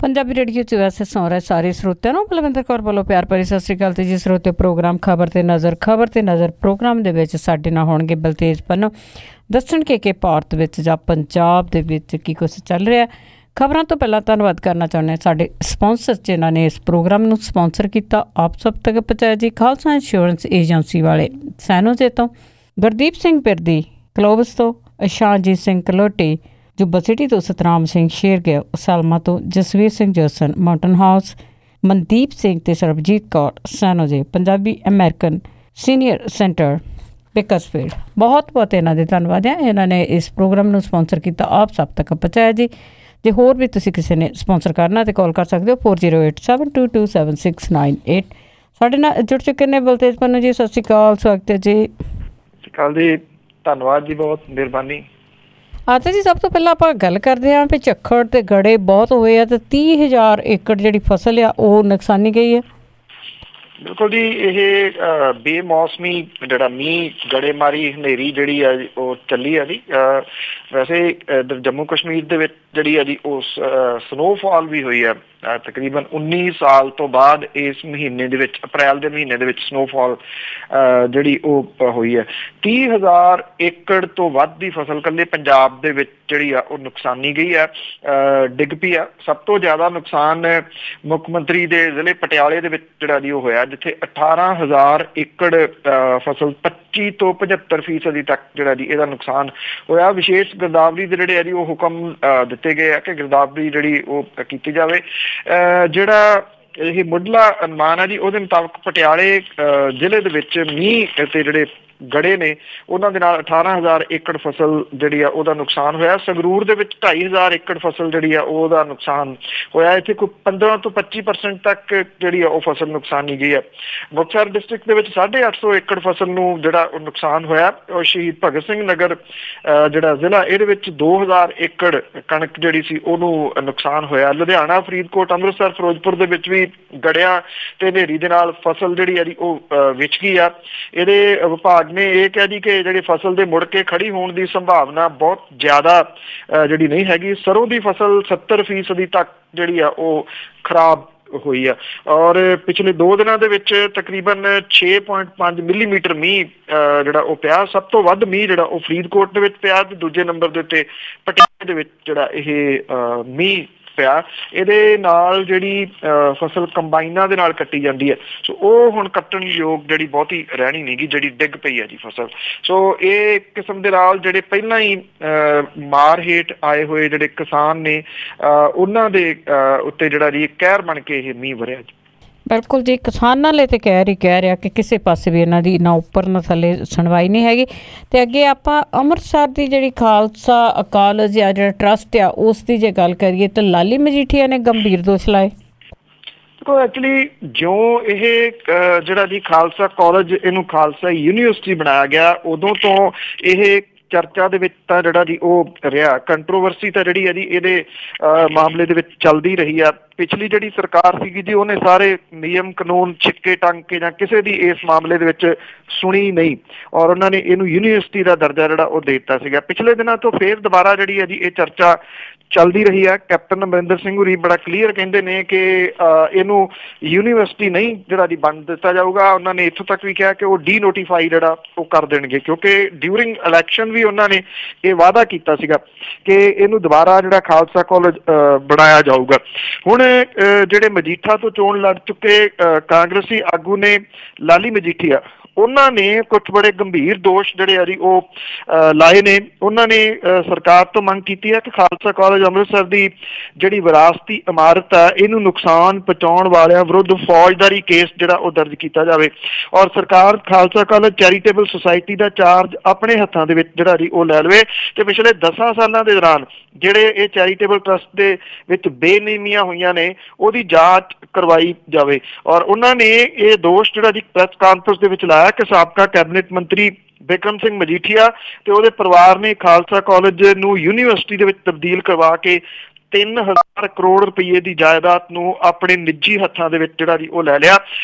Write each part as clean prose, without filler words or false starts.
Punjabi radio च वैसे सौ रहे सारे ਸਰੋਤਿਆਂ ਨੂੰ ਬਲਵਿੰਦਰ ਕੌਰ ਵੱਲੋਂ ਪਿਆਰ ਭਰੀ ਸਤਿ ਸ਼੍ਰੀ ਅਕਾਲ। ਤੇ ਜੀ ਸਰੋਤੇ ਪ੍ਰੋਗਰਾਮ ਖਬਰ ਤੇ ਨਜ਼ਰ ਪ੍ਰੋਗਰਾਮ ਦੇ ਵਿੱਚ ਸਾਡੇ ਨਾਲ ਹੋਣਗੇ ਬਲਤੇਜ ਪੰਨੂ, ਦੱਸਣਗੇ ਕਿ ਭਾਰਤ ਵਿੱਚ ਜਾਂ ਪੰਜਾਬ ਦੇ ਵਿੱਚ ਕੀ ਕੁਛ ਚੱਲ ਰਿਹਾ। ਖਬਰਾਂ ਤੋਂ ਪਹਿਲਾਂ ਧੰਨਵਾਦ ਕਰਨਾ ਚਾਹੁੰਦੇ ਹਾਂ ਸਾਡੇ ਸਪਾਂਸਰ ਜਿਨ੍ਹਾਂ ਨੇ ਇਸ ਪ੍ਰੋਗਰਾਮ ਨੂੰ ਸਪਾਂਸਰ ਕੀਤਾ, ਆਪ ਸਭ ਤੱਕ ਪਹੁੰਚਾਇਆ ਜੀ। ਖਾਲਸਾ ਇੰਸ਼ੋਰੈਂਸ ਏਜੰਸੀ ਵਾਲੇ ਸੈਨੋਜੇ ਤੋਂ, ਗੁਰਦੀਪ ਸਿੰਘ ਪਿਰਦੀ ਕਲੋਵਸ ਤੋਂ, ਇਸ਼ਾਨਜੀਤ ਸਿੰਘ ਕਲੋਟੀ ਜੁੱਬਾ ਸਿਟੀ ਤੋਂ, ਸਤਨਾਮ ਸਿੰਘ ਸ਼ੇਰਗਿੱਲ ਸਾਲਮਾ ਤੋਂ, ਜਸਵੀਰ ਸਿੰਘ ਜੋਸਨ ਮਾਊਂਟਨ ਹਾਊਸ, ਮਨਦੀਪ ਸਿੰਘ ਤੇ Sarabjit Kaur San Jose Punjabi American senior center Bakersfield. ਬਹੁਤ ਬਹੁਤ ਇਹਨਾਂ ਦੇ ਧੰਨਵਾਦ ਹੈ। ਇਹਨਾਂ ਨੇ ਇਸ ਪ੍ਰੋਗਰਾਮ ਨੂੰ ਸਪਾਂਸਰ ਕੀਤਾ, ਆਪ ਸਭ ਤੱਕ ਪਹੁੰਚਾਇਆ ਜੀ। ਜੇ ਹੋਰ ਵੀ ਤੁਸੀਂ ਕਿਸੇ ਨੇ ਸਪਾਂਸਰ ਕਰਨਾ ਤਾਂ ਕਾਲ ਕਰ ਸਕਦੇ ਹੋ 4087227698। ਸਾਡੇ ਨਾਲ ਜੁੜ ਚੁੱਕੇ ਨੇ ਬਲਤੇਜ ਪੰਨੂ ਜੀ, ਸਤਿ ਸ਼੍ਰੀ ਅਕਾਲ, ਸਵਾਗਤ ਹੈ ਜੀ। ਸਤਿ ਸ਼੍ਰੀ ਅਕਾਲ ਜੀ, ਧੰਨਵਾਦ ਜੀ, ਬਹੁਤ ਮਿਹਰਬਾਨੀ। ਆਤਾ ਜੀ, ਸਭ ਤੋਂ ਪਹਿਲਾਂ ਆਪਾਂ ਗੱਲ ਕਰਦੇ ਹਾਂ ਵੀ ਝੱਖੜ ਤੇ ਗੜੇ ਬਹੁਤ ਹੋਏ ਆ ਤੇ 30,000 ਏਕੜ ਜਿਹੜੀ ਫਸਲ ਆ ਉਹ ਨੁਕਸਾਨੀ ਗਈ ਹੈ। ਬਿਲਕੁਲ ਜੀ, ਇਹ ਬੇਮੌਸਮੀ ਜਿਹੜਾ ਮੀਂਹ, ਗੜੇਮਾਰੀ, ਹਨੇਰੀ ਜਿਹੜੀ ਆ ਉਹ ਚੱਲੀ ਆ ਜੀ। ਵੈਸੇ ਇੱਧਰ ਜੰਮੂ ਕਸ਼ਮੀਰ ਦੇ ਵਿੱਚ ਜਿਹੜੀ ਆ ਜੀ ਉਹ ਸਨੋਫਾਲ ਵੀ ਹੋਈ ਆ। ਤਕਰੀਬਨ 19 ਸਾਲ ਤੋਂ ਬਾਅਦ ਇਸ ਮਹੀਨੇ ਦੇ ਵਿੱਚ, ਅਪ੍ਰੈਲ ਦੇ ਮਹੀਨੇ ਦੇ ਵਿੱਚ ਸਨੋਫਾਲ ਜਿਹੜੀ ਉਹ ਹੋਈ ਹੈ। 30,000 ਏਕੜ ਤੋਂ ਵੱਧ ਦੀ ਫਸਲ ਇਕੱਲੇ ਪੰਜਾਬ ਦੇ ਵਿੱਚ ਜਿਹੜੀ ਆ ਉਹ ਨੁਕਸਾਨੀ ਗਈ ਆ, ਡਿੱਗ ਪਈ ਆ। ਸਭ ਤੋਂ ਜ਼ਿਆਦਾ ਨੁਕਸਾਨ ਮੁੱਖ ਮੰਤਰੀ ਦੇ ਜ਼ਿਲ੍ਹੇ ਪਟਿਆਲੇ ਦੇ ਵਿੱਚ ਜਿਹੜਾ ਜੀ ਉਹ ਹੋਇਆ, ਜਿੱਥੇ 18,000 ਏਕੜ ਫਸਲ 25 ਤੋਂ 75% ਤੱਕ ਜਿਹੜਾ ਜੀ ਇਹਦਾ ਨੁਕਸਾਨ ਹੋਇਆ। ਵਿਸ਼ੇਸ਼ ਗਿਰਦਾਵਰੀ ਦੇ ਜਿਹੜੇ ਆ ਜੀ ਉਹ ਹੁਕਮ ਦਿੱਤੇ ਗਏ ਆ ਕਿ ਗਿਰਦਾਵਰੀ ਜਿਹੜੀ ਉਹ ਕੀਤੀ ਜਾਵੇ। ਜਿਹੜਾ ਇਹ ਮੁੱਢਲਾ ਅਨੁਮਾਨ ਹੈ ਜੀ, ਉਹਦੇ ਮੁਤਾਬਕ ਪਟਿਆਲੇ ਜ਼ਿਲ੍ਹੇ ਦੇ ਵਿੱਚ ਮੀਂਹ ਤੇ ਜਿਹੜੇ ਗੜੇ ਨੇ ਉਹਨਾਂ ਦੇ ਨਾਲ 18,000 ਏਕੜ ਫਸਲ ਜਿਹੜੀ ਆ ਉਹਦਾ ਨੁਕਸਾਨ ਹੋਇਆ। ਸੰਗਰੂਰ ਦੇ ਵਿੱਚ 2,500 ਏਕੜ ਫਸਲ ਜਿਹੜੀ ਆ ਉਹਦਾ ਨੁਕਸਾਨ ਹੋਇਆ। ਇੱਥੇ ਕੋਈ 15 ਤੋਂ 25% ਤੱਕ ਜਿਹੜੀ ਆ ਉਹ ਫਸਲ ਨੁਕਸਾਨੀ ਗਈ ਹੈ। ਮੁਕਤਸਰ ਡਿਸਟ੍ਰਿਕਟ ਦੇ ਵਿੱਚ 850 ਏਕੜ ਫਸਲ ਨੂੰ ਜਿਹੜਾ ਉਹ ਨੁਕਸਾਨ ਹੋਇਆ। ਉਹ ਸ਼ਹੀਦ ਭਗਤ ਸਿੰਘ ਨਗਰ ਜਿਹੜਾ ਜ਼ਿਲ੍ਹਾ, ਇਹਦੇ ਵਿੱਚ 2,000 ਏਕੜ ਕਣਕ ਜਿਹੜੀ ਸੀ ਉਹਨੂੰ ਨੁਕਸਾਨ ਹੋਇਆ। ਲੁਧਿਆਣਾ, ਫਰੀਦਕੋਟ, ਅੰਮ੍ਰਿਤਸਰ, ਫਿਰੋਜ਼ਪੁਰ ਦੇ ਵਿੱਚ ਵੀ ਗੜਿਆਂ ਤੇ ਹਨੇਰੀ ਦੇ ਨਾਲ ਫਸਲ ਜਿਹੜੀ ਆ ਜੀ ਉਹ ਵਿਛ ਗਈ ਆ। ਇਹਦੇ ਵਿਭਾਗ ਨੇ ਇਹ ਕਿਹਾ ਜੀ ਕਿ ਜਿਹੜੀ ਫਸਲ ਦੇ ਮੁੜ ਕੇ ਖੜੀ ਹੋਣ ਦੀ ਸੰਭਾਵਨਾ ਬਹੁਤ ਜ਼ਿਆਦਾ ਜਿਹੜੀ ਨਹੀਂ ਹੈਗੀ। ਸਰੋਂ ਦੀ ਫਸਲ 70% ਤੱਕ ਜਿਹੜੀ ਆ ਉਹ ਖਰਾਬ ਹੋਈ ਆ। ਔਰ ਪਿਛਲੇ 2 ਦਿਨਾਂ ਦੇ ਵਿੱਚ ਤਕਰੀਬਨ 6.5 ਮਿਲੀਮੀਟਰ ਮੀਂਹ ਜਿਹੜਾ ਉਹ ਪਿਆ। ਸਭ ਤੋਂ ਵੱਧ ਮੀਂਹ ਜਿਹੜਾ ਉਹ ਫਰੀਦਕੋਟ ਦੇ ਵਿੱਚ ਪਿਆ ਤੇ ਦੂਜੇ ਨੰਬਰ ਦੇ ਉੱਤੇ ਪਟਿਆਲੇ ਦੇ ਵਿੱਚ ਜਿਹੜਾ ਇਹ ਮੀਂਹ ਪਿਆ। ਇਹਦੇ ਨਾਲ ਜਿਹੜੀ ਫਸਲ ਕੰਬਾਈਨਾਂ ਦੇ ਨਾਲ ਕੱਟੀ ਜਾਂਦੀ ਹੈ, ਸੋ ਉਹ ਹੁਣ ਕੱਟਣ ਯੋਗ ਜਿਹੜੀ ਬਹੁਤੀ ਰਹਿਣੀ ਨਹੀਂ ਗੀ, ਜਿਹੜੀ ਡਿੱਗ ਪਈ ਹੈ ਜੀ ਫਸਲ। ਸੋ ਇਹ ਕਿਸਮ ਦੇ ਨਾਲ ਜਿਹੜੇ ਪਹਿਲਾਂ ਹੀ ਮਾਰ ਹੇਠ ਆਏ ਹੋਏ ਜਿਹੜੇ ਕਿਸਾਨ ਨੇ ਉਹਨਾਂ ਦੇ ਉੱਤੇ ਜਿਹੜਾ ਜੀ ਕਹਿਰ ਬਣ ਕੇ ਇਹ ਮੀਂਹ ਵਰਿਆ ਜੀ। ਬਿਲਕੁਲ ਜੀ, ਕਿਸਾਨਾਂ ਲਈ ਤਾਂ ਕਹਿ ਰਿਹਾ ਕਿ ਕਿਸੇ ਪਾਸੇ ਵੀ ਇਹਨਾਂ ਦੀ ਨਾ ਉੱਪਰ ਨਾ ਥੱਲੇ ਸੁਣਵਾਈ ਨਹੀਂ ਹੈਗੀ। ਅਤੇ ਅੱਗੇ ਆਪਾਂ ਅੰਮ੍ਰਿਤਸਰ ਦੀ ਜਿਹੜੀ ਖਾਲਸਾ ਕਾਲਜ ਆ, ਜਿਹੜਾ ਟਰੱਸਟ ਆ, ਉਸ ਦੀ ਜੇ ਗੱਲ ਕਰੀਏ ਤਾਂ ਲਾਲੀ ਮਜੀਠੀਆ ਨੇ ਗੰਭੀਰ ਦੋਸ਼ ਲਾਏ। ਦੇਖੋ, ਐਕਚੁਅਲੀ ਜਿਉਂ ਇਹ ਜਿਹੜਾ ਜੀ ਖਾਲਸਾ ਕਾਲਜ, ਇਹਨੂੰ ਖਾਲਸਾ ਯੂਨੀਵਰਸਿਟੀ ਬਣਾਇਆ ਗਿਆ, ਉਦੋਂ ਤੋਂ ਇਹ ਚਰਚਾ ਦੇ ਵਿੱਚ ਤਾਂ ਜਿਹੜਾ ਜੀ ਉਹ ਰਿਹਾ। ਕੰਟਰੋਵਰਸੀ ਤਾਂ ਜਿਹੜੀ ਹੈ ਜੀ ਇਹਦੇ ਮਾਮਲੇ ਦੇ ਵਿੱਚ ਚੱਲਦੀ ਰਹੀ ਆ। ਪਿਛਲੀ ਜਿਹੜੀ ਸਰਕਾਰ ਸੀਗੀ ਜੀ, ਉਹਨੇ ਸਾਰੇ ਨਿਯਮ ਕਾਨੂੰਨ ਛਿੱਕੇ ਟੰਗ ਕੇ ਜਾਂ ਕਿਸੇ ਦੀ ਇਸ ਮਾਮਲੇ ਦੇ ਵਿੱਚ ਸੁਣੀ ਨਹੀਂ, ਔਰ ਉਹਨਾਂ ਨੇ ਇਹਨੂੰ ਯੂਨੀਵਰਸਿਟੀ ਦਾ ਦਰਜਾ ਜਿਹੜਾ ਉਹ ਦੇ ਦਿੱਤਾ ਸੀਗਾ। ਪਿਛਲੇ ਦਿਨਾਂ ਤੋਂ ਫੇਰ ਦੁਬਾਰਾ ਜਿਹੜੀ ਹੈ ਜੀ ਇਹ ਚਰਚਾ ਚੱਲਦੀ ਰਹੀ ਹੈ। ਕੈਪਟਨ ਅਮਰਿੰਦਰ ਸਿੰਘ ਹੋਰੀ ਬੜਾ ਕਲੀਅਰ ਕਹਿੰਦੇ ਨੇ ਕਿ ਇਹਨੂੰ ਯੂਨੀਵਰਸਿਟੀ ਨਹੀਂ ਜਿਹੜਾ ਜੀ ਬਣ ਦਿੱਤਾ ਜਾਊਗਾ। ਉਹਨਾਂ ਨੇ ਇੱਥੋਂ ਤੱਕ ਵੀ ਕਿਹਾ ਕਿ ਉਹ ਡੀਨੋਟੀਫਾਈ ਜਿਹੜਾ ਉਹ ਕਰ ਦੇਣਗੇ, ਕਿਉਂਕਿ ਡਿਊਰਿੰਗ ਇਲੈਕਸ਼ਨ ਵੀ ਉਹਨਾਂ ਨੇ ਇਹ ਵਾਅਦਾ ਕੀਤਾ ਸੀਗਾ ਕਿ ਇਹਨੂੰ ਦੁਬਾਰਾ ਜਿਹੜਾ ਖਾਲਸਾ ਕਾਲਜ ਬਣਾਇਆ ਜਾਊਗਾ। ਹੁਣ ਜਿਹੜੇ ਮਜੀਠਾ ਤੋਂ ਚੋਣ ਲੜ ਚੁੱਕੇ ਕਾਂਗਰਸੀ ਆਗੂ ਨੇ ਲਾਲੀ ਮਜੀਠੀਆ, ਉਹਨਾਂ ਨੇ ਕੁਝ ਬੜੇ ਗੰਭੀਰ ਦੋਸ਼ ਜਿਹੜੇ ਆ ਜੀ ਉਹ ਲਾਏ ਨੇ। ਉਹਨਾਂ ਨੇ ਸਰਕਾਰ ਤੋਂ ਮੰਗ ਕੀਤੀ ਹੈ ਕਿ ਖਾਲਸਾ ਕਾਲਜ ਅੰਮ੍ਰਿਤਸਰ ਦੀ ਜਿਹੜੀ ਵਿਰਾਸਤੀ ਇਮਾਰਤ ਆ, ਇਹਨੂੰ ਨੁਕਸਾਨ ਪਹੁੰਚਾਉਣ ਵਾਲਿਆਂ ਵਿਰੁੱਧ ਫੌਜਦਾਰੀ ਕੇਸ ਜਿਹੜਾ ਉਹ ਦਰਜ ਕੀਤਾ ਜਾਵੇ, ਔਰ ਸਰਕਾਰ ਖਾਲਸਾ ਕਾਲਜ ਚੈਰੀਟੇਬਲ ਸੁਸਾਇਟੀ ਦਾ ਚਾਰਜ ਆਪਣੇ ਹੱਥਾਂ ਦੇ ਵਿੱਚ ਜਿਹੜਾ ਜੀ ਉਹ ਲੈ ਲਵੇ ਤੇ ਪਿਛਲੇ 10 ਸਾਲਾਂ ਦੇ ਦੌਰਾਨ ਜਿਹੜੇ ਇਹ ਚੈਰੀਟੇਬਲ ਟਰਸਟ ਦੇ ਵਿੱਚ ਬੇਨਿਯਮੀਆਂ ਹੋਈਆਂ ਨੇ ਉਹਦੀ ਜਾਂਚ ਕਰਵਾਈ ਜਾਵੇ। ਔਰ ਉਹਨਾਂ ਨੇ ਇਹ ਦੋਸ਼ ਜਿਹੜਾ ਜੀ ਪ੍ਰੈਸ ਕਾਨਫਰੰਸ ਦੇ ਵਿੱਚ ਲਾਇਆ ਕਿ ਸਾਬਕਾ ਕੈਬਨਿਟ ਮੰਤਰੀ ਬਿਕਰਮ ਸਿੰਘ ਮਜੀਠੀਆ ਤੇ ਉਹਦੇ ਪਰਿਵਾਰ ਨੇ ਖਾਲਸਾ ਕਾਲਜ ਨੂੰ ਯੂਨੀਵਰਸਿਟੀ ਦੇ ਵਿੱਚ ਤਬਦੀਲ ਕਰਵਾ ਕੇ 3,000 ਕਰੋੜ ਰੁਪਏ ਦੀ ਜਾਇਦਾਦ ਨੂੰ ਆਪਣੇ ਨਿੱਜੀ ਹੱਥਾਂ ਦੇ ਵਿੱਚ ਜਿਹੜਾ ਜੀ ਉਹ ਲੈ ਲਿਆ।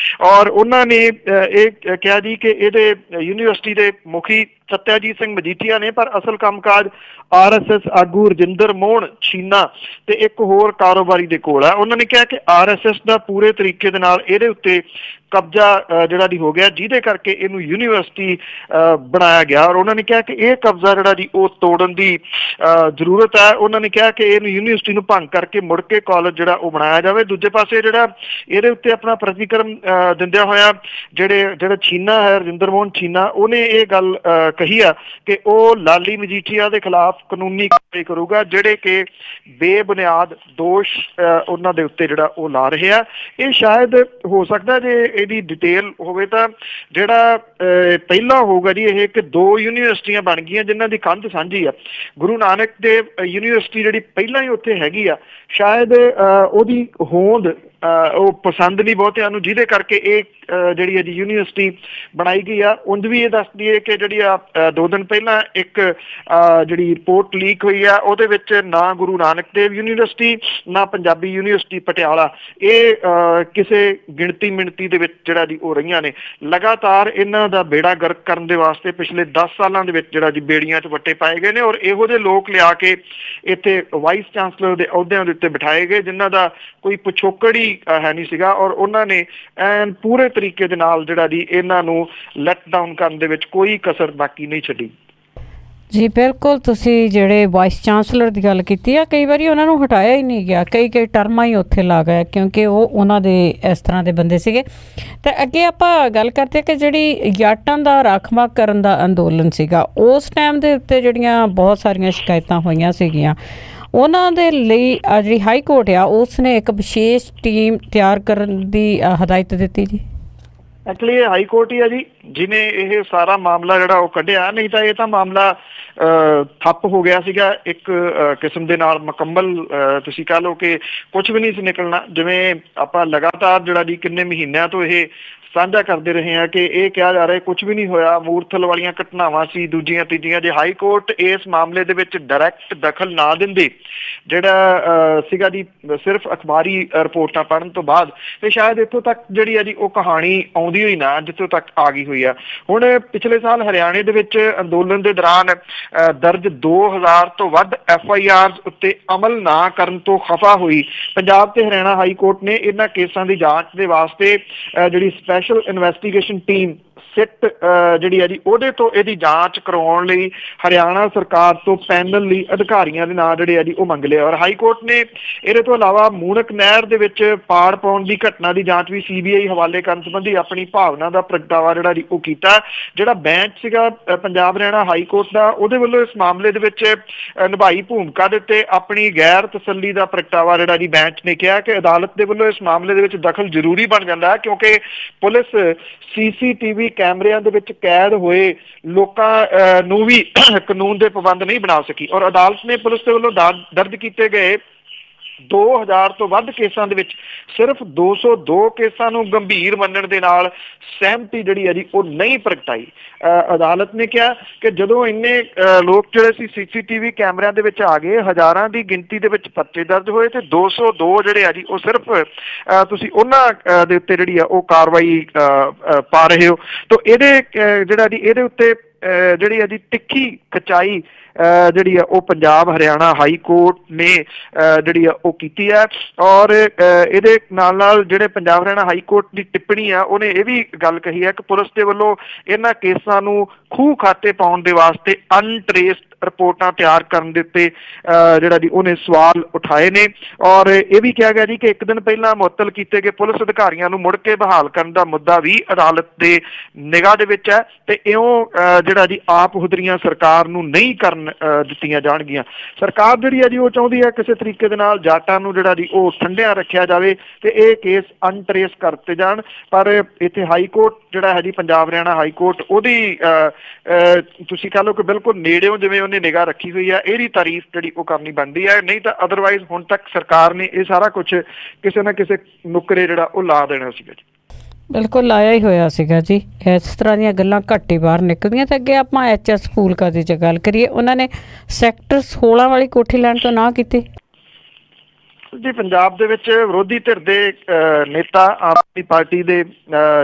ਔਰ ਉਹਨਾਂ ਨੇ ਇਹ ਕਿਹਾ ਜੀ ਕਿ ਇਹਦੇ ਯੂਨੀਵਰਸਿਟੀ ਦੇ ਮੁਖੀ ਸਤਿਆਜੀਤ ਸਿੰਘ ਮਜੀਠੀਆ ਨੇ, ਪਰ ਅਸਲ ਕੰਮਕਾਜ RSS ਆਗੂ ਰਜਿੰਦਰ ਮੋਹਨ ਛੀਨਾ ਤੇ ਇੱਕ ਹੋਰ ਕਾਰੋਬਾਰੀ ਦੇ ਕੋਲ ਹੈ। ਉਹਨਾਂ ਨੇ ਕਿਹਾ ਕਿ RSS ਦਾ ਪੂਰੇ ਤਰੀਕੇ ਦੇ ਨਾਲ ਇਹਦੇ ਉੱਤੇ ਕਬਜ਼ਾ ਜਿਹੜਾ ਦੀ ਹੋ ਗਿਆ, ਜਿਹਦੇ ਕਰਕੇ ਇਹਨੂੰ ਯੂਨੀਵਰਸਿਟੀ ਬਣਾਇਆ ਗਿਆ। ਔਰ ਉਹਨਾਂ ਨੇ ਕਿਹਾ ਕਿ ਇਹ ਕਬਜ਼ਾ ਜਿਹੜਾ ਜੀ ਉਹ ਤੋੜਨ ਦੀ ਜ਼ਰੂਰਤ ਹੈ। ਉਹਨਾਂ ਨੇ ਕਿਹਾ ਕਿ ਇਹਨੂੰ ਯੂਨੀਵਰਸਿਟੀ ਨੂੰ ਭੰਗ ਕਰਕੇ ਮੁੜ ਕੇ ਕਾਲਜ ਜਿਹੜਾ ਉਹ ਬਣਾਇਆ ਜਾਵੇ। ਦੂਜੇ ਪਾਸੇ ਜਿਹੜਾ ਇਹਦੇ ਉੱਤੇ ਆਪਣਾ ਪ੍ਰਤੀਕਰਮ ਦਿੰਦਿਆਂ ਹੋਇਆ ਜਿਹੜਾ ਛੀਨਾ ਹੈ, ਰਜਿੰਦਰ ਮੋਹਨ ਛੀਨਾ, ਉਹਨੇ ਇਹ ਗੱਲ ਕਹੀ ਆ ਕਿ ਉਹ ਲਾਲੀ ਮਜੀਠੀਆ ਦੇ ਖਿਲਾਫ ਕਾਨੂੰਨੀ ਕਾਰਵਾਈ ਕਰੂਗਾ, ਜਿਹੜੇ ਕਿ ਬੇਬੁਨਿਆਦ ਦੋਸ਼ ਉਹਨਾਂ ਦੇ ਉੱਤੇ ਜਿਹੜਾ ਉਹ ਲਾ ਰਹੇ ਆ। ਇਹ ਸ਼ਾਇਦ ਹੋ ਸਕਦਾ ਜੇ ਇਹਦੀ ਡਿਟੇਲ ਹੋਵੇ ਤਾਂ ਜਿਹੜਾ ਪਹਿਲਾਂ ਹੋਊਗਾ ਜੀ ਇਹ ਕਿ 2 ਯੂਨੀਵਰਸਿਟੀਆਂ ਬਣ ਗਈਆਂ ਜਿਨ੍ਹਾਂ ਦੀ ਕੰਧ ਸਾਂਝੀ ਆ। ਗੁਰੂ ਨਾਨਕ ਦੇਵ ਯੂਨੀਵਰਸਿਟੀ ਜਿਹੜੀ ਪਹਿਲਾਂ ਹੀ ਉੱਥੇ ਹੈਗੀ ਆ, ਸ਼ਾਇਦ ਉਹਦੀ ਹੋਂਦ ਉਹ ਪਸੰਦ ਨਹੀਂ ਬਹੁਤਿਆਂ ਨੂੰ, ਜਿਹਦੇ ਕਰਕੇ ਇਹ ਜਿਹੜੀ ਹੈ ਜੀ ਯੂਨੀਵਰਸਿਟੀ ਬਣਾਈ ਗਈ ਆ। ਉਂਝ ਵੀ ਇਹ ਦੱਸਦੀ ਹੈ ਕਿ ਜਿਹੜੀ ਆ 2 ਦਿਨ ਪਹਿਲਾਂ ਇੱਕ ਜਿਹੜੀ ਰਿਪੋਰਟ ਲੀਕ ਹੋਈ ਆ, ਉਹਦੇ ਵਿੱਚ ਨਾ ਗੁਰੂ ਨਾਨਕ ਦੇਵ ਯੂਨੀਵਰਸਿਟੀ ਨਾ ਪੰਜਾਬੀ ਯੂਨੀਵਰਸਿਟੀ ਪਟਿਆਲਾ ਇਹ ਕਿਸੇ ਗਿਣਤੀ ਮਿਣਤੀ ਦੇ ਵਿੱਚ ਜਿਹੜਾ ਜੀ ਉਹ ਰਹੀਆਂ ਨੇ। ਲਗਾਤਾਰ ਇਹਨਾਂ ਦਾ ਬੇੜਾ ਗਰਕ ਕਰਨ ਦੇ ਵਾਸਤੇ ਪਿਛਲੇ 10 ਸਾਲਾਂ ਦੇ ਵਿੱਚ ਜਿਹੜਾ ਜੀ ਬੇੜੀਆਂ 'ਚ ਵੱਟੇ ਪਾਏ ਗਏ ਨੇ। ਔਰ ਇਹੋ ਜਿਹੇ ਲੋਕ ਲਿਆ ਕੇ ਇੱਥੇ ਵਾਈਸ ਚਾਂਸਲਰ ਦੇ ਅਹੁਦਿਆਂ ਦੇ ਉੱਤੇ ਬਿਠਾਏ ਗਏ ਜਿਨ੍ਹਾਂ ਦਾ ਕੋਈ ਪਿਛੋਕੜ ਹੀ ਹੈ ਨਹੀਂ ਸੀਗਾ। ਔਰ ਉਹਨਾਂ ਨੇ ਐਨ ਪੂਰੇ ਤਰੀਕੇ ਦੇ ਨਾਲ ਜਿਹੜਾ ਜੀ ਇਹਨਾਂ ਨੂੰ ਲੈਟ ਡਾਊਨ ਕਰਨ ਦੇ ਵਿੱਚ ਕੋਈ ਕਸਰ ਬਾਕੀ ਨਹੀਂ ਛੱਡੀ। ਜੀ ਬਿਲਕੁਲ, ਤੁਸੀਂ ਜਿਹੜੇ ਵਾਈਸ ਚਾਂਸਲਰ ਦੀ ਗੱਲ ਕੀਤੀ ਆ, ਕਈ ਵਾਰੀ ਉਹਨਾਂ ਨੂੰ ਹਟਾਇਆ ਹੀ ਨਹੀਂ ਗਿਆ, ਕਈ ਟਰਮਾਂ ਹੀ ਉੱਥੇ ਲਾ ਗਏ ਕਿਉਂਕਿ ਉਹ ਉਹਨਾਂ ਦੇ ਇਸ ਤਰ੍ਹਾਂ ਦੇ ਬੰਦੇ ਸੀਗੇ। ਤਾਂ ਅੱਗੇ ਆਪਾਂ ਗੱਲ ਕਰਦੇ ਕਿ ਜਿਹੜੀ ਜਾਟਾਂ ਦਾ ਰਾਖਵਾਂਕ ਕਰਨ ਦਾ ਅੰਦੋਲਨ ਸੀਗਾ, ਉਸ ਟਾਈਮ ਦੇ ਉੱਤੇ ਜਿਹੜੀਆਂ ਬਹੁਤ ਸਾਰੀਆਂ ਸ਼ਿਕਾਇਤਾਂ ਹੋਈਆਂ ਸੀਗੀਆਂ, ਉਹਨਾਂ ਦੇ ਲਈ ਜਿਹੜੀ ਹਾਈ ਕੋਰਟ ਆ ਉਸ ਨੇ ਇੱਕ ਵਿਸ਼ੇਸ਼ ਟੀਮ ਤਿਆਰ ਕਰਨ ਦੀ ਹਦਾਇਤ ਦਿੱਤੀ ਜੀ। ਐਕਚੁਅਲੀ ਇਹ ਹਾਈ ਕੋਰਟ ਹੀ ਆ ਜੀ ਜਿਹਨੇ ਇਹ ਸਾਰਾ ਮਾਮਲਾ ਜਿਹੜਾ ਉਹ ਕੱਢਿਆ, ਨਹੀਂ ਤਾਂ ਇਹ ਤਾਂ ਮਾਮਲਾ ਠੱਪ ਹੋ ਗਿਆ ਸੀਗਾ ਇੱਕ ਕਿਸਮ ਦੇ ਨਾਲ ਮੁਕੰਮਲ। ਤੁਸੀਂ ਕਹਿ ਲਓ ਕਿ ਕੁਝ ਵੀ ਨਹੀਂ ਸੀ ਨਿਕਲਣਾ। ਜਿਵੇਂ ਆਪਾਂ ਲਗਾਤਾਰ ਜਿਹੜਾ ਜੀ ਕਿੰਨੇ ਮਹੀਨਿਆਂ ਤੋਂ ਇਹ ਸਾਂਝਾ ਕਰਦੇ ਰਹੇ ਹਾਂ ਕਿ ਇਹ ਕਿਹਾ ਜਾ ਰਿਹਾ ਕੁਝ ਵੀ ਨਹੀਂ ਹੋਇਆ, ਮੂਰਥਲ ਵਾਲੀਆਂ ਘਟਨਾਵਾਂ ਸੀ ਦੂਜੀਆਂ ਤੀਜੀਆਂ। ਜੇ ਹਾਈ ਕੋਰਟ ਇਸ ਮਾਮਲੇ ਦੇ ਵਿੱਚ ਡਾਇਰੈਕਟ ਦਖਲ ਨਾ ਦਿੰਦੇ ਜਿਹੜਾ ਸੀਗਾ ਜੀ ਸਿਰਫ ਅਖਬਾਰੀ ਰਿਪੋਰਟਾਂ ਪੜ੍ਹਨ ਤੋਂ ਬਾਅਦ, ਤੇ ਸ਼ਾਇਦ ਇੱਥੋਂ ਤੱਕ ਜਿਹੜੀ ਆ ਜੀ ਉਹ ਕਹਾਣੀ ਆਉਂਦੀ ਹੋਈ ਨਾ ਜਿੱਥੋਂ ਤੱਕ ਆ ਗਈ ਹੋਈ ਆ। ਹੁਣ ਪਿਛਲੇ ਸਾਲ ਹਰਿਆਣੇ ਦੇ ਵਿੱਚ ਅੰਦੋਲਨ ਦੇ ਦੌਰਾਨ ਦਰਜ 2000 ਤੋਂ ਵੱਧ FIRs ਉੱਤੇ ਅਮਲ ਨਾ ਕਰਨ ਤੋਂ ਖਫਾ ਹੋਈ ਪੰਜਾਬ ਤੇ ਹਰਿਆਣਾ ਹਾਈ ਕੋਰਟ ਨੇ ਇਹਨਾਂ ਕੇਸਾਂ ਦੀ ਜਾਂਚ ਦੇ ਵਾਸਤੇ ਜਿਹੜੀ ਸਪੈਸ਼ਲ ਇਨਵੈਸਟੀਗੇਸ਼ਨ ਟੀਮ ਸਿੱਟ ਜਿਹੜੀ ਹੈ ਜੀ ਉਹਦੇ ਤੋਂ ਇਹਦੀ ਜਾਂਚ ਕਰਵਾਉਣ ਲਈ ਹਰਿਆਣਾ ਸਰਕਾਰ ਤੋਂ ਪੈਨਲ ਲਈ ਅਧਿਕਾਰੀਆਂ ਦੇ ਨਾਂ ਜਿਹੜੇ ਆ ਜੀ ਉਹ ਮੰਗ ਲਿਆ। ਔਰ ਹਾਈ ਕੋਰਟ ਨੇ ਇਹਦੇ ਤੋਂ ਇਲਾਵਾ ਮੂਣਕ ਨਹਿਰ ਦੇ ਵਿੱਚ ਪਾੜ ਪਾਉਣ ਦੀ ਘਟਨਾ ਦੀ ਜਾਂਚ ਵੀ CBI ਹਵਾਲੇ ਕਰਨ ਸੰਬੰਧੀ ਆਪਣੀ ਭਾਵਨਾ ਦਾ ਪ੍ਰਗਟਾਵਾ ਜਿਹੜਾ ਜੀ ਉਹ ਕੀਤਾ। ਜਿਹੜਾ ਬੈਂਚ ਸੀਗਾ ਪੰਜਾਬ ਹਰਿਆਣਾ ਹਾਈ ਕੋਰਟ ਦਾ, ਉਹਦੇ ਵੱਲੋਂ ਇਸ ਮਾਮਲੇ ਦੇ ਵਿੱਚ ਨਿਭਾਈ ਭੂਮਿਕਾ ਦੇ ਉੱਤੇ ਆਪਣੀ ਗੈਰ ਤਸੱਲੀ ਦਾ ਪ੍ਰਗਟਾਵਾ ਜਿਹੜਾ ਜੀ ਬੈਂਚ ਨੇ ਕਿਹਾ ਕਿ ਅਦਾਲਤ ਦੇ ਵੱਲੋਂ ਇਸ ਮਾਮਲੇ ਦੇ ਵਿੱਚ ਦਖਲ ਜ਼ਰੂਰੀ ਬਣ ਜਾਂਦਾ ਹੈ ਕਿਉਂਕਿ ਪੁਲਿਸ CCTV ਕੈਮਰਿਆਂ ਦੇ ਵਿੱਚ ਕੈਦ ਹੋਏ ਲੋਕਾਂ ਨੂੰ ਵੀ ਕਾਨੂੰਨ ਦੇ ਪਾਬੰਦ ਨਹੀਂ ਬਣਾ ਸਕੀ। ਔਰ ਅਦਾਲਤ ਨੇ ਪੁਲਿਸ ਦੇ ਵੱਲੋਂ ਦਰਜ ਕੀਤੇ ਗਏ 2000 ਤੋਂ ਵੱਧ ਕੇਸਾਂ ਦੇ ਵਿੱਚ ਸਿਰਫ 202 ਕੇਸਾਂ ਨੂੰ ਗੰਭੀਰ ਮੰਨਣ ਦੇ ਨਾਲ ਸਹਿਮਤੀ ਜਿਹੜੀ ਹੈ ਜੀ ਉਹ ਨਹੀਂ ਪ੍ਰਗਟਾਈ। ਅਦਾਲਤ ਨੇ ਕਿਹਾ ਕਿ ਜਦੋਂ ਇੰਨੇ ਲੋਕ ਜਿਹੜੇ ਸੀ CCTV ਕੈਮਰਿਆਂ ਦੇ ਵਿੱਚ ਆ ਗਏ, ਹਜ਼ਾਰਾਂ ਦੀ ਗਿਣਤੀ ਦੇ ਵਿੱਚ ਪਰਚੇ ਦਰਜ ਹੋਏ ਤੇ 202 ਜਿਹੜੇ ਆ ਜੀ ਉਹ ਸਿਰਫ ਤੁਸੀਂ ਉਹਨਾਂ ਦੇ ਉੱਤੇ ਜਿਹੜੀ ਆ ਉਹ ਕਾਰਵਾਈ ਪਾ ਰਹੇ ਹੋ। ਤਾਂ ਇਹਦੇ ਜਿਹੜਾ ਜੀ ਇਹਦੇ ਉੱਤੇ ਜਿਹੜੀ ਆ ਜੀ ਤਿੱਖੀ ਖਚਾਈ ਜਿਹੜੀ ਆ ਉਹ ਪੰਜਾਬ ਹਰਿਆਣਾ ਹਾਈ ਕੋਰਟ ਨੇ ਜਿਹੜੀ ਆ ਉਹ ਕੀਤੀ ਹੈ। ਔਰ ਇਹਦੇ ਨਾਲ ਨਾਲ ਜਿਹੜੇ ਪੰਜਾਬ ਹਰਿਆਣਾ ਹਾਈ ਕੋਰਟ ਦੀ ਟਿੱਪਣੀ ਆ ਉਹਨੇ ਇਹ ਵੀ ਗੱਲ ਕਹੀ ਹੈ ਕਿ ਪੁਲਿਸ ਦੇ ਵੱਲੋਂ ਇਹਨਾਂ ਕੇਸਾਂ ਨੂੰ ਖੂਹ ਖਾਤੇ ਪਾਉਣ ਦੇ ਵਾਸਤੇ ਅਨਟਰੇਸਡ ਰਿਪੋਰਟਾਂ ਤਿਆਰ ਕਰਨ ਦੇ ਉੱਤੇ ਜਿਹੜਾ ਜੀ ਉਹਨੇ ਸਵਾਲ ਉਠਾਏ ਨੇ। ਔਰ ਇਹ ਵੀ ਕਿਹਾ ਗਿਆ ਜੀ ਕਿ ਇੱਕ ਦਿਨ ਪਹਿਲਾਂ ਮੁਅੱਤਲ ਕੀਤੇ ਗਏ ਪੁਲਿਸ ਅਧਿਕਾਰੀਆਂ ਨੂੰ ਮੁੜ ਕੇ ਬਹਾਲ ਕਰਨ ਦਾ ਮੁੱਦਾ ਵੀ ਅਦਾਲਤ ਦੇ ਨਿਗਾਹ ਦੇ ਵਿੱਚ ਹੈ ਤੇ ਇਉਂ ਜਿਹੜਾ ਜੀ ਆਪ ਹੁਦਰੀਆਂ ਸਰਕਾਰ ਨੂੰ ਨਹੀਂ ਕਰਨ ਦਿੱਤੀਆਂ ਜਾਣਗੀਆਂ। ਸਰਕਾਰ ਜਿਹੜੀ ਹੈ ਜੀ ਉਹ ਚਾਹੁੰਦੀ ਹੈ ਕਿਸੇ ਤਰੀਕੇ ਦੇ ਨਾਲ ਜਾਟਾਂ ਨੂੰ ਜਿਹੜਾ ਜੀ ਉਹ ਠੰਡਿਆਂ ਰੱਖਿਆ ਜਾਵੇ ਤੇ ਇਹ ਕੇਸ ਅਨਟਰੇਸ ਕਰਤੇ ਜਾਣ। ਪਰ ਇੱਥੇ ਹਾਈ ਕੋਰਟ ਜਿਹੜਾ ਹੈ ਜੀ ਪੰਜਾਬ ਹਰਿਆਣਾ ਹਾਈ ਕੋਰਟ ਉਹਦੀ ਤੁਸੀਂ ਕਹ ਲਓ ਕਿ ਬਿਲਕੁਲ ਨੇੜਿਓਂ ਜਿਵੇਂ ਉਹਨੇ ਨਿਗਾਹ ਰੱਖੀ ਹੋਈ ਹੈ, ਇਹਦੀ ਤਾਰੀਫ ਜਿਹੜੀ ਉਹ ਕਰਨੀ ਬਣਦੀ ਹੈ। ਨਹੀਂ ਤਾਂ ਅਦਰਵਾਈਜ਼ ਹੁਣ ਤੱਕ ਸਰਕਾਰ ਨੇ ਇਹ ਸਾਰਾ ਕੁਛ ਕਿਸੇ ਨਾ ਕਿਸੇ ਨੁਕਰੇ ਜਿਹੜਾ ਉਹ ਲਾ ਦੇਣਾ ਸੀਗਾ ਜੀ। ਬਿਲਕੁਲ ਲਾਇਆ ਹੀ ਹੋਇਆ ਸੀਗਾ ਜੀ। ਇਸ ਤਰ੍ਹਾਂ ਦੀਆਂ ਗੱਲਾਂ ਘੱਟ ਹੀ ਬਾਹਰ ਨਿਕਲਦੀਆਂ। ਤੇ ਅੱਗੇ ਆਪਾਂ HS ਫੂਲਕਾ ਦੀ ਜੇ ਗੱਲ ਕਰੀਏ, ਉਹਨਾਂ ਨੇ ਸੈਕਟਰ 16 ਵਾਲੀ ਕੋਠੀ ਲੈਣ ਤੋਂ ਨਾ ਕੀਤੀ। ਜੀ ਪੰਜਾਬ ਦੇ ਵਿੱਚ ਵਿਰੋਧੀ ਧਿਰ ਦੇ ਨੇਤਾ ਆਮ ਆਦਮੀ ਪਾਰਟੀ ਦੇ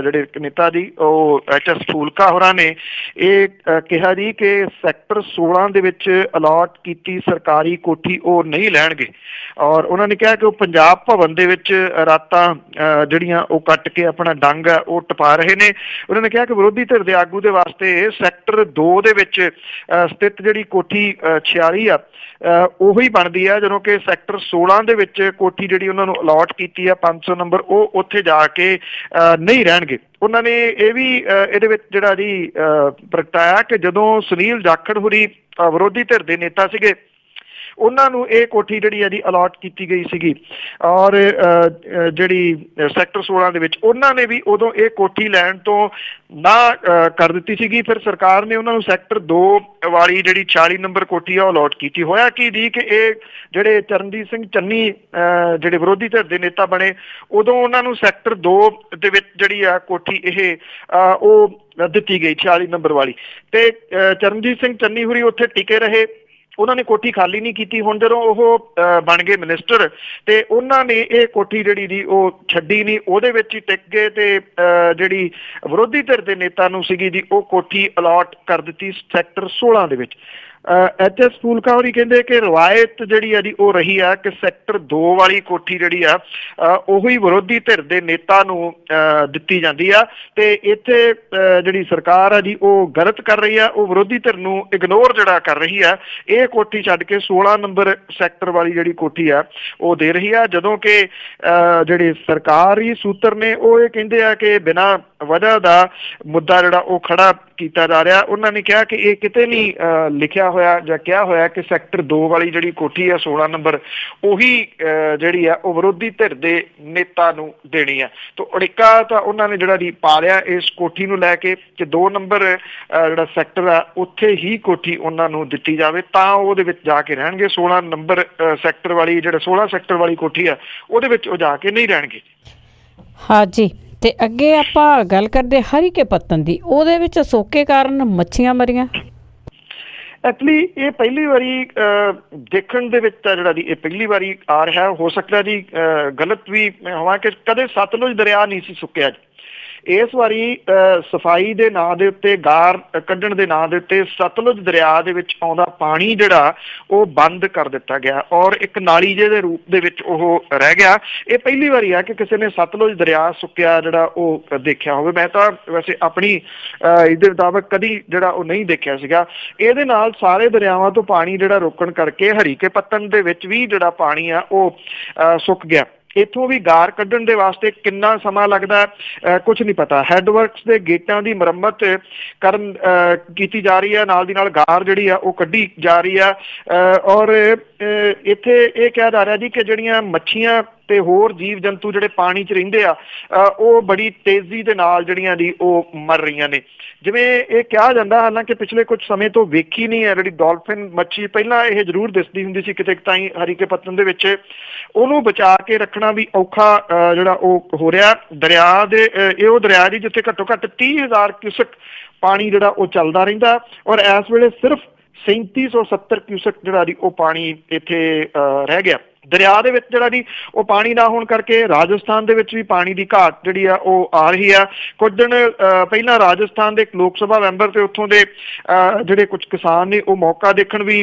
ਜਿਹੜੇ ਨੇਤਾ ਜੀ ਉਹ HS ਫੂਲਕਾ ਹੋਰਾਂ ਨੇ ਇਹ ਕਿਹਾ ਜੀ ਕਿ ਸੈਕਟਰ 16 ਦੇ ਵਿੱਚ ਅਲਾਟ ਕੀਤੀ ਸਰਕਾਰੀ ਕੋਠੀ ਉਹ ਨਹੀਂ ਲੈਣਗੇ ਔਰ ਉਹਨਾਂ ਨੇ ਕਿਹਾ ਕਿ ਉਹ ਪੰਜਾਬ ਭਵਨ ਦੇ ਵਿੱਚ ਰਾਤਾਂ ਜਿਹੜੀਆਂ ਉਹ ਕੱਟ ਕੇ ਆਪਣਾ ਡੰਗ ਹੈ ਉਹ ਟਪਾ ਰਹੇ ਨੇ। ਉਹਨਾਂ ਨੇ ਕਿਹਾ ਕਿ ਵਿਰੋਧੀ ਧਿਰ ਦੇ ਆਗੂ ਦੇ ਵਾਸਤੇ ਸੈਕਟਰ 2 ਦੇ ਵਿੱਚ ਸਥਿਤ ਜਿਹੜੀ ਕੋਠੀ 46 ਆ ਉਹੀ ਬਣਦੀ ਆ, ਜਦੋਂ ਕਿ ਸੈਕਟਰ 16 ਦੇ ਵਿੱਚ ਕੋਠੀ ਜਿਹੜੀ ਉਹਨਾਂ ਨੂੰ ਅਲਾਟ ਕੀਤੀ ਆ 500 ਨੰਬਰ ਉਹ ਉੱਥੇ ਜਾ ਕੇ ਨਹੀਂ ਰਹਿਣਗੇ। ਉਹਨਾਂ ਨੇ ਇਹ ਵੀ ਇਹਦੇ ਵਿੱਚ ਜਿਹੜਾ ਜੀ ਪ੍ਰਗਟਾਇਆ ਕਿ ਜਦੋਂ ਸੁਨੀਲ ਜਾਖੜ ਹੋਰੀ ਵਿਰੋਧੀ ਧਿਰ ਦੇ ਨੇਤਾ ਸੀਗੇ ਉਹਨਾਂ ਨੂੰ ਇਹ ਕੋਠੀ ਜਿਹੜੀ ਹੈ ਜੀ ਅਲਾਟ ਕੀਤੀ ਗਈ ਸੀਗੀ ਔਰ ਜਿਹੜੀ ਸੈਕਟਰ 16 ਦੇ ਵਿੱਚ ਉਹਨਾਂ ਨੇ ਵੀ ਉਦੋਂ ਇਹ ਕੋਠੀ ਲੈਣ ਤੋਂ ਨਾ ਕਰ ਦਿੱਤੀ ਸੀਗੀ। ਫਿਰ ਸਰਕਾਰ ਨੇ ਉਹਨਾਂ ਨੂੰ ਸੈਕਟਰ 2 ਵਾਲੀ ਜਿਹੜੀ 40 ਨੰਬਰ ਕੋਠੀ ਆ ਉਹ ਅਲਾਟ ਕੀਤੀ। ਹੋਇਆ ਕੀ ਜੀ ਕਿ ਇਹ ਜਿਹੜੇ ਚਰਨਜੀਤ ਸਿੰਘ ਚੰਨੀ ਜਿਹੜੇ ਵਿਰੋਧੀ ਧਿਰ ਦੇ ਨੇਤਾ ਬਣੇ ਉਦੋਂ ਉਹਨਾਂ ਨੂੰ ਸੈਕਟਰ 2 ਦੇ ਵਿੱਚ ਜਿਹੜੀ ਆ ਕੋਠੀ ਇਹ ਉਹ ਦਿੱਤੀ ਗਈ 46 ਨੰਬਰ ਵਾਲੀ, ਤੇ ਚਰਨਜੀਤ ਸਿੰਘ ਚੰਨੀ ਹੋਰੀ ਉੱਥੇ ਟਿਕੇ ਰਹੇ, ਉਹਨਾਂ ਨੇ ਕੋਠੀ ਖਾਲੀ ਨਹੀਂ ਕੀਤੀ। ਹੁਣ ਜਦੋਂ ਉਹ ਬਣ ਗਏ ਮਿਨਿਸਟਰ ਤੇ ਉਹਨਾਂ ਨੇ ਇਹ ਕੋਠੀ ਜਿਹੜੀ ਦੀ ਉਹ ਛੱਡੀ ਨਹੀਂ, ਉਹਦੇ ਵਿੱਚ ਹੀ ਟਿਕ ਗਏ ਤੇ ਜਿਹੜੀ ਵਿਰੋਧੀ ਧਿਰ ਦੇ ਨੇਤਾ ਨੂੰ ਸੀਗੀ ਜੀ ਉਹ ਕੋਠੀ ਅਲਾਟ ਕਰ ਦਿੱਤੀ ਸੈਕਟਰ 16 ਦੇ ਵਿੱਚ। HS ਫੂਲਕਾ ਹੋਰੀ ਕਹਿੰਦੇ ਕਿ ਰਵਾਇਤ ਜਿਹੜੀ ਆ ਜੀ ਉਹ ਰਹੀ ਆ ਕਿ ਸੈਕਟਰ 2 ਵਾਲੀ ਕੋਠੀ ਜਿਹੜੀ ਆ ਉਹੀ ਵਿਰੋਧੀ ਧਿਰ ਦੇ ਨੇਤਾ ਨੂੰ ਦਿੱਤੀ ਜਾਂਦੀ ਆ ਤੇ ਇੱਥੇ ਜਿਹੜੀ ਸਰਕਾਰ ਆ ਜੀ ਉਹ ਗਲਤ ਕਰ ਰਹੀ ਆ, ਉਹ ਵਿਰੋਧੀ ਧਿਰ ਨੂੰ ਇਗਨੋਰ ਜਿਹੜਾ ਕਰ ਰਹੀ ਆ, ਇਹ ਕੋਠੀ ਛੱਡ ਕੇ 16 ਨੰਬਰ ਸੈਕਟਰ ਵਾਲੀ ਜਿਹੜੀ ਕੋਠੀ ਆ ਉਹ ਦੇ ਰਹੀ ਆ। ਜਦੋਂ ਕਿ ਜਿਹੜੇ ਸਰਕਾਰੀ ਸੂਤਰ ਨੇ ਉਹ ਇਹ ਕਹਿੰਦੇ ਆ ਕਿ ਬਿਨਾਂ ਵਜ੍ਹਾ ਦਾ ਮੁੱਦਾ ਜਿਹੜਾ ਉਹ ਖੜਾ ਕੀਤਾ ਜਾ ਰਿਹਾ। ਉਹਨਾਂ ਨੇ ਕਿਹਾ ਕਿ ਇਹ ਕਿਤੇ ਨਹੀਂ ਲਿਖਿਆ ਹੋਇਆ ਜਾਂ ਕਿਹਾ ਹੋਇਆ ਕਿ ਸੈਕਟਰ 2 ਵਾਲੀ ਜਿਹੜੀ ਕੋਠੀ ਆ 16 ਨੰਬਰ ਉਹੀ ਜਿਹੜੀ ਆ ਉਹ ਵਿਰੋਧੀ ਧਿਰ ਦੇ ਨੇਤਾ ਨੂੰ ਦੇਣੀ ਆ। ਤਾਂ ਅੜਿੱਕਾ ਤਾਂ ਉਹਨਾਂ ਨੇ ਜਿਹੜਾ ਪਾ ਲਿਆ ਇਸ ਕੋਠੀ ਨੂੰ ਲੈ ਕੇ ਕਿ 2 ਨੰਬਰ ਜਿਹੜਾ ਸੈਕਟਰ ਆ ਉੱਥੇ ਹੀ ਕੋਠੀ ਉਹਨਾਂ ਨੂੰ ਦਿੱਤੀ ਜਾਵੇ ਤਾਂ ਉਹਦੇ ਵਿੱਚ ਜਾ ਕੇ ਰਹਿਣਗੇ। 16 ਨੰਬਰ ਸੈਕਟਰ ਵਾਲੀ ਜਿਹੜਾ 16 ਸੈਕਟਰ ਵਾਲੀ ਕੋਠੀ ਆ ਉਹਦੇ ਵਿੱਚ ਉਹ ਜਾ ਕੇ ਨਹੀਂ ਰਹਿਣਗੇ। ਹਾਂਜੀ, ਤੇ ਅੱਗੇ ਆਪਾਂ ਗੱਲ ਕਰਦੇ ਹਰੀਕੇ ਪੱਤਨ ਦੀ, ਉਹਦੇ ਵਿੱਚ ਸੋਕੇ ਕਾਰਨ ਮੱਛੀਆਂ ਮਰੀਆਂ। ਐਕਚੁਅਲੀ ਇਹ ਪਹਿਲੀ ਵਾਰੀ ਦੇਖਣ ਦੇ ਵਿੱਚ ਤਾਂ ਜਿਹੜਾ ਜੀ ਇਹ ਪਹਿਲੀ ਵਾਰੀ ਆ ਰਿਹਾ। ਹੋ ਸਕਦਾ ਜੀ ਗਲਤ ਵੀ ਹੋਵਾਂ ਕਿ ਕਦੇ ਸਤਲੁਜ ਦਰਿਆ ਨਹੀਂ ਸੀ ਸੁੱਕਿਆ ਜੀ। ਇਸ ਵਾਰੀ ਸਫਾਈ ਦੇ ਨਾਂ ਦੇ ਉੱਤੇ, ਗਾਰ ਕੱਢਣ ਦੇ ਨਾਂ ਦੇ ਉੱਤੇ ਸਤਲੁਜ ਦਰਿਆ ਦੇ ਵਿੱਚ ਆਉਂਦਾ ਪਾਣੀ ਜਿਹੜਾ ਉਹ ਬੰਦ ਕਰ ਦਿੱਤਾ ਗਿਆ ਔਰ ਇੱਕ ਨਾਲੀ ਜਿਹੇ ਦੇ ਰੂਪ ਦੇ ਵਿੱਚ ਉਹ ਰਹਿ ਗਿਆ। ਇਹ ਪਹਿਲੀ ਵਾਰੀ ਆ ਕਿ ਕਿਸੇ ਨੇ ਸਤਲੁਜ ਦਰਿਆ ਸੁੱਕਿਆ ਜਿਹੜਾ ਉਹ ਦੇਖਿਆ ਹੋਵੇ। ਮੈਂ ਤਾਂ ਵੈਸੇ ਆਪਣੀ ਇਹਦੇ ਮੁਤਾਬਕ ਕਦੀ ਜਿਹੜਾ ਉਹ ਨਹੀਂ ਦੇਖਿਆ ਸੀਗਾ। ਇਹਦੇ ਨਾਲ ਸਾਰੇ ਦਰਿਆਵਾਂ ਤੋਂ ਪਾਣੀ ਜਿਹੜਾ ਰੋਕਣ ਕਰਕੇ ਹਰੀਕੇ ਪੱਤਨ ਦੇ ਵਿੱਚ ਵੀ ਜਿਹੜਾ ਪਾਣੀ ਆ ਉਹ ਸੁੱਕ ਗਿਆ। ਇੱਥੋਂ ਵੀ ਗਾਰ ਕੱਢਣ ਦੇ ਵਾਸਤੇ ਕਿੰਨਾ ਸਮਾਂ ਲੱਗਦਾ ਕੁਝ ਨਹੀਂ ਪਤਾ। ਹੈੱਡਵਰਕਸ ਦੇ ਗੇਟਾਂ ਦੀ ਮੁਰੰਮਤ ਕੀਤੀ ਜਾ ਰਹੀ ਹੈ, ਨਾਲ ਦੀ ਨਾਲ ਗਾਰ ਜਿਹੜੀ ਆ ਉਹ ਕੱਢੀ ਜਾ ਰਹੀ ਆ ਔਰ ਇੱਥੇ ਇਹ ਕਿਹਾ ਜਾ ਰਿਹਾ ਜੀ ਕਿ ਜਿਹੜੀਆਂ ਮੱਛੀਆਂ ਤੇ ਹੋਰ ਜੀਵ ਜੰਤੂ ਜਿਹੜੇ ਪਾਣੀ 'ਚ ਰਹਿੰਦੇ ਆ ਉਹ ਬੜੀ ਤੇਜ਼ੀ ਦੇ ਨਾਲ ਜਿਹੜੀਆਂ ਦੀ ਉਹ ਮਰ ਰਹੀਆਂ ਨੇ। ਜਿਵੇਂ ਇਹ ਕਿਹਾ ਜਾਂਦਾ, ਹਾਲਾਂਕਿ ਪਿਛਲੇ ਕੁਝ ਸਮੇਂ ਤੋਂ ਵੇਖੀ ਨਹੀਂ ਹੈ ਜਿਹੜੀ ਡੋਲਫਿਨ ਮੱਛੀ, ਪਹਿਲਾਂ ਇਹ ਜ਼ਰੂਰ ਦਿਸਦੀ ਹੁੰਦੀ ਸੀ ਕਿਤੇ ਤਾਈਂ ਹਰੀਕੇ ਪੱਤਨ ਦੇ ਵਿੱਚ, ਉਹਨੂੰ ਬਚਾ ਕੇ ਰੱਖਣਾ ਵੀ ਔਖਾ ਜਿਹੜਾ ਉਹ ਹੋ ਰਿਹਾ। ਦਰਿਆ ਦੇ ਇਹ ਉਹ ਦਰਿਆ ਜੀ ਜਿੱਥੇ ਘੱਟੋ ਘੱਟ 30,000 ਕਿਊਸਕ ਪਾਣੀ ਜਿਹੜਾ ਉਹ ਚੱਲਦਾ ਰਹਿੰਦਾ ਔਰ ਇਸ ਵੇਲੇ ਸਿਰਫ 3770 ਕਿਊਸਕ ਜਿਹੜਾ ਜੀ ਉਹ ਪਾਣੀ ਇੱਥੇ ਰਹਿ ਗਿਆ। ਦਰਿਆ ਦੇ ਵਿੱਚ ਜਿਹੜਾ ਜੀ ਉਹ ਪਾਣੀ ਨਾ ਹੋਣ ਕਰਕੇ ਰਾਜਸਥਾਨ ਦੇ ਵਿੱਚ ਵੀ ਪਾਣੀ ਦੀ ਘਾਟ ਜਿਹੜੀ ਆ ਉਹ ਆ ਰਹੀ ਆ। ਕੁਝ ਦਿਨ ਪਹਿਲਾਂ ਰਾਜਸਥਾਨ ਦੇ ਇੱਕ ਲੋਕ ਸਭਾ ਮੈਂਬਰ ਤੇ ਉੱਥੋਂ ਦੇ ਜਿਹੜੇ ਕੁਝ ਕਿਸਾਨ ਨੇ ਉਹ ਮੌਕਾ ਦੇਖਣ ਵੀ